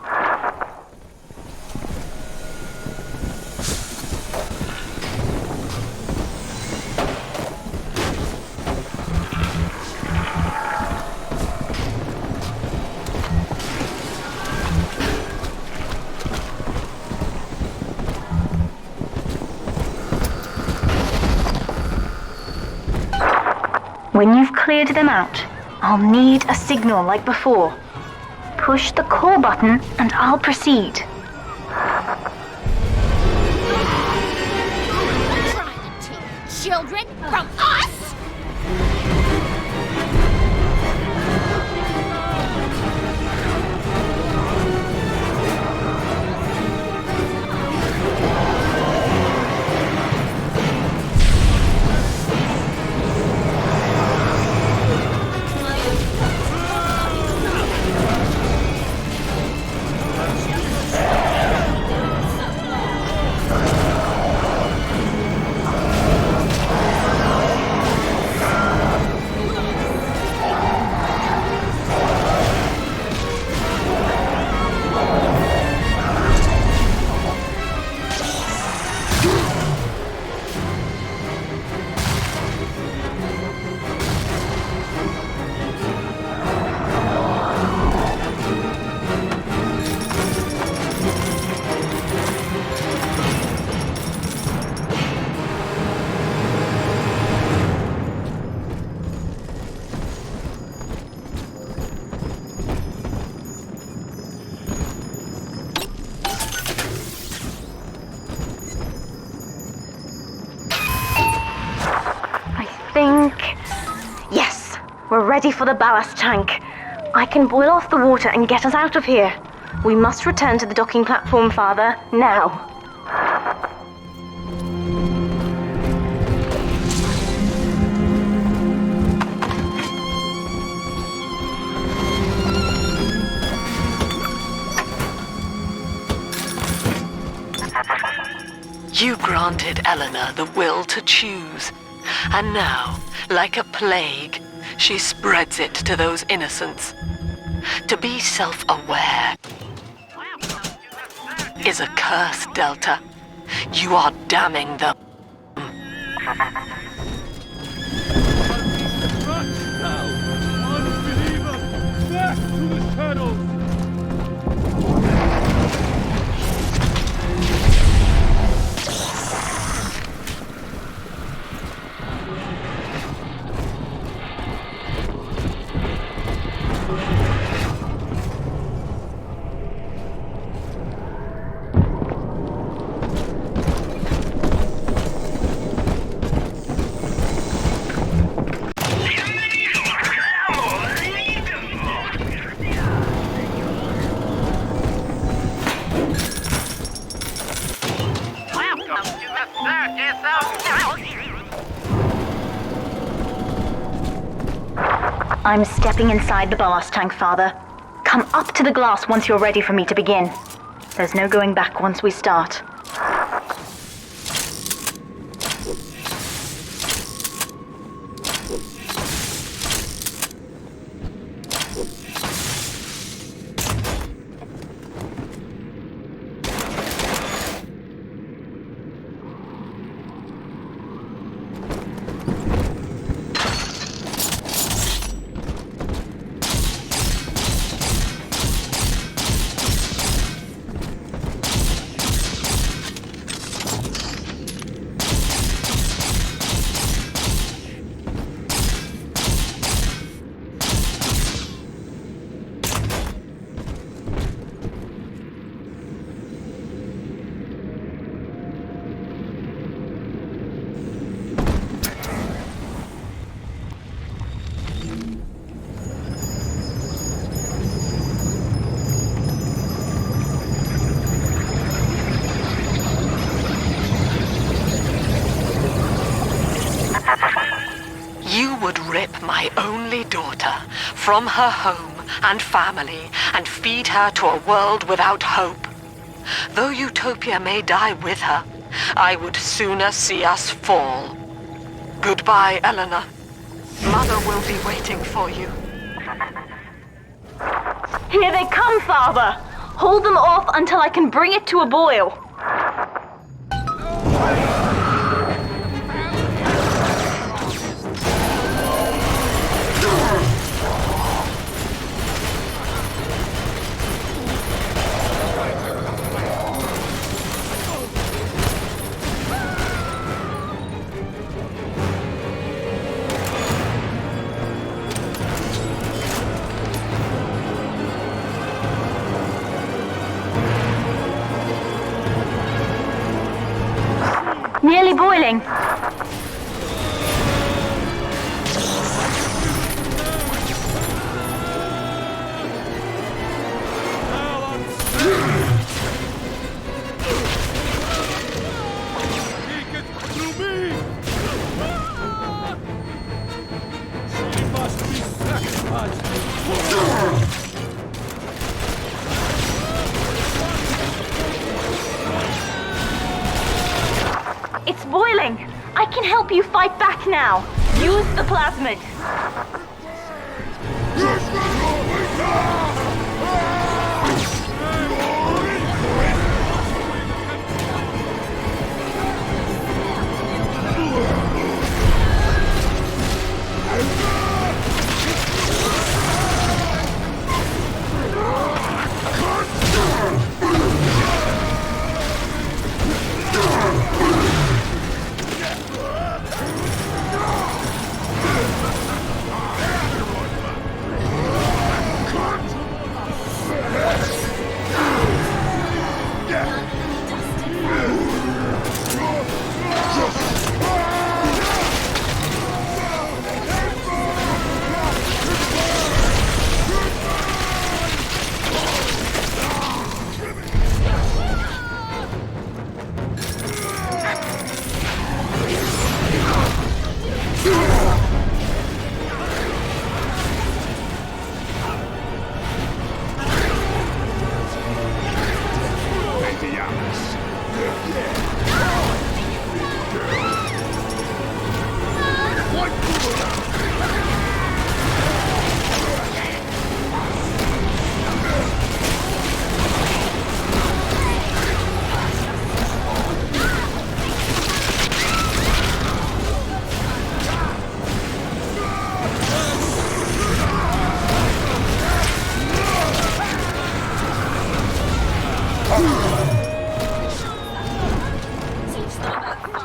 When you've cleared them out, I'll need a signal like before. Push the call button and I'll proceed. Trying to take children from us? Yes, we're ready for the ballast tank. I can boil off the water and get us out of here. We must return to the docking platform, Father, now. You granted Eleanor the will to choose, and now, like a plague, she spreads it to those innocents. To be self-aware is a curse, Delta. You are damning them. Now, unbeliever, back to the shadows! I'm stepping inside the ballast tank, Father. Come up to the glass once you're ready for me to begin. There's no going back once we start. You would rip my only daughter from her home and family and feed her to a world without hope. Though Utopia may die with her, I would sooner see us fall. Goodbye, Eleanor. Mother will be waiting for you. Here they come, Father! Hold them off until I can bring it to a boil. Nearly boiling. It's boiling! I can help you fight back now! Use the plasmid!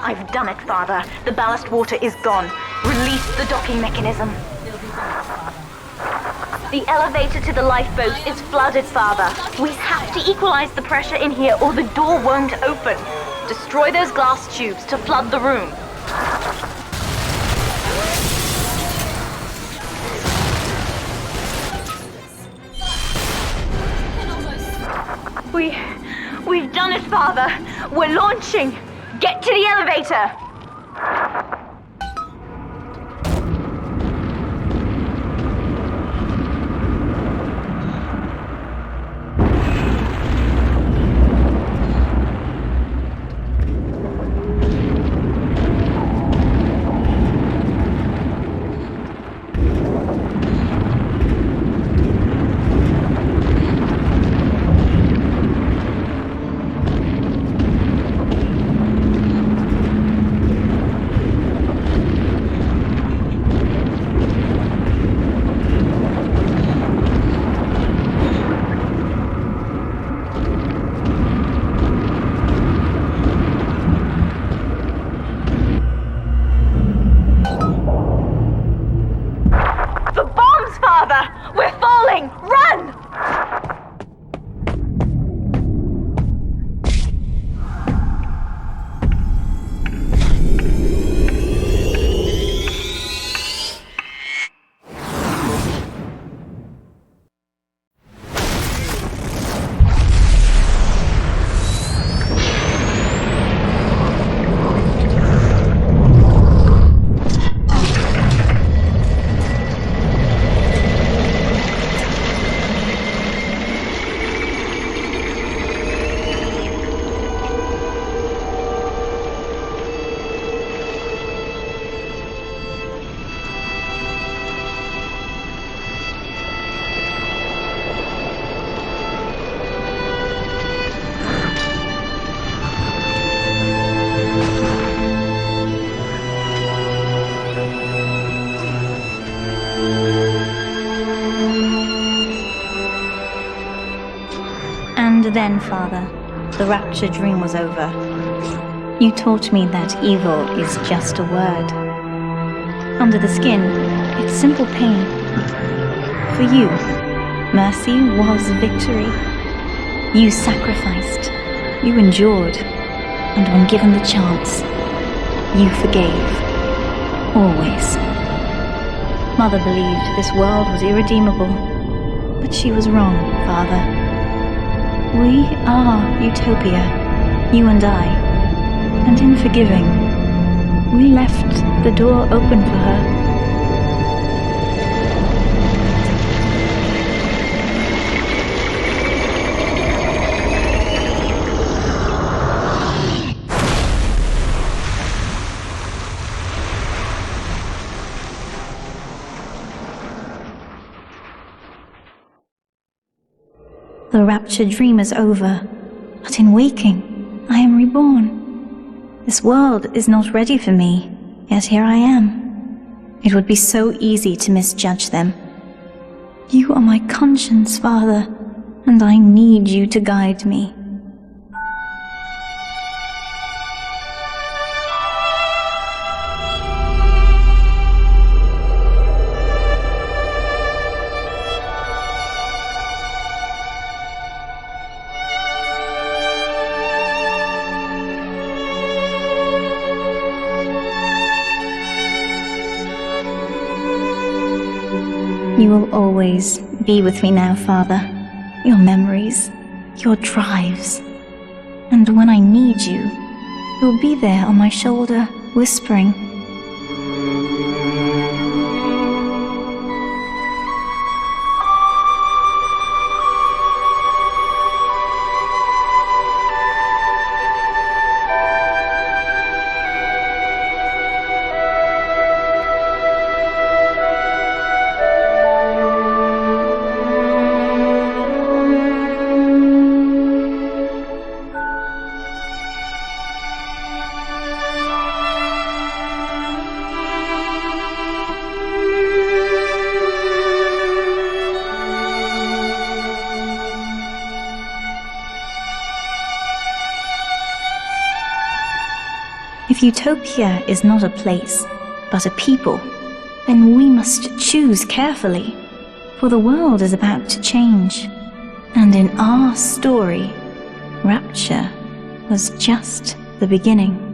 I've done it, Father. The ballast water is gone. Release the docking mechanism. The elevator to the lifeboat is flooded, Father. We have to equalize the pressure in here or the door won't open. Destroy those glass tubes to flood the room. We've done it, Father. We're launching. Get to the elevator. then, Father, the rapture dream was over. You taught me that evil is just a word. Under the skin, it's simple pain. For you, mercy was victory. You sacrificed, you endured, and when given the chance, you forgave. Always. Mother believed this world was irredeemable, but she was wrong, Father. We are Utopia, you and I, and in forgiving, we left the door open for her. The rapture dream is over, but in waking, I am reborn. This world is not ready for me, yet here I am. It would be so easy to misjudge them. You are my conscience, Father, and I need you to guide me. You will always be with me now, Father. Your memories, your drives. And when I need you, you'll be there on my shoulder, whispering. If Utopia is not a place, but a people, then we must choose carefully, for the world is about to change. And in our story, Rapture was just the beginning.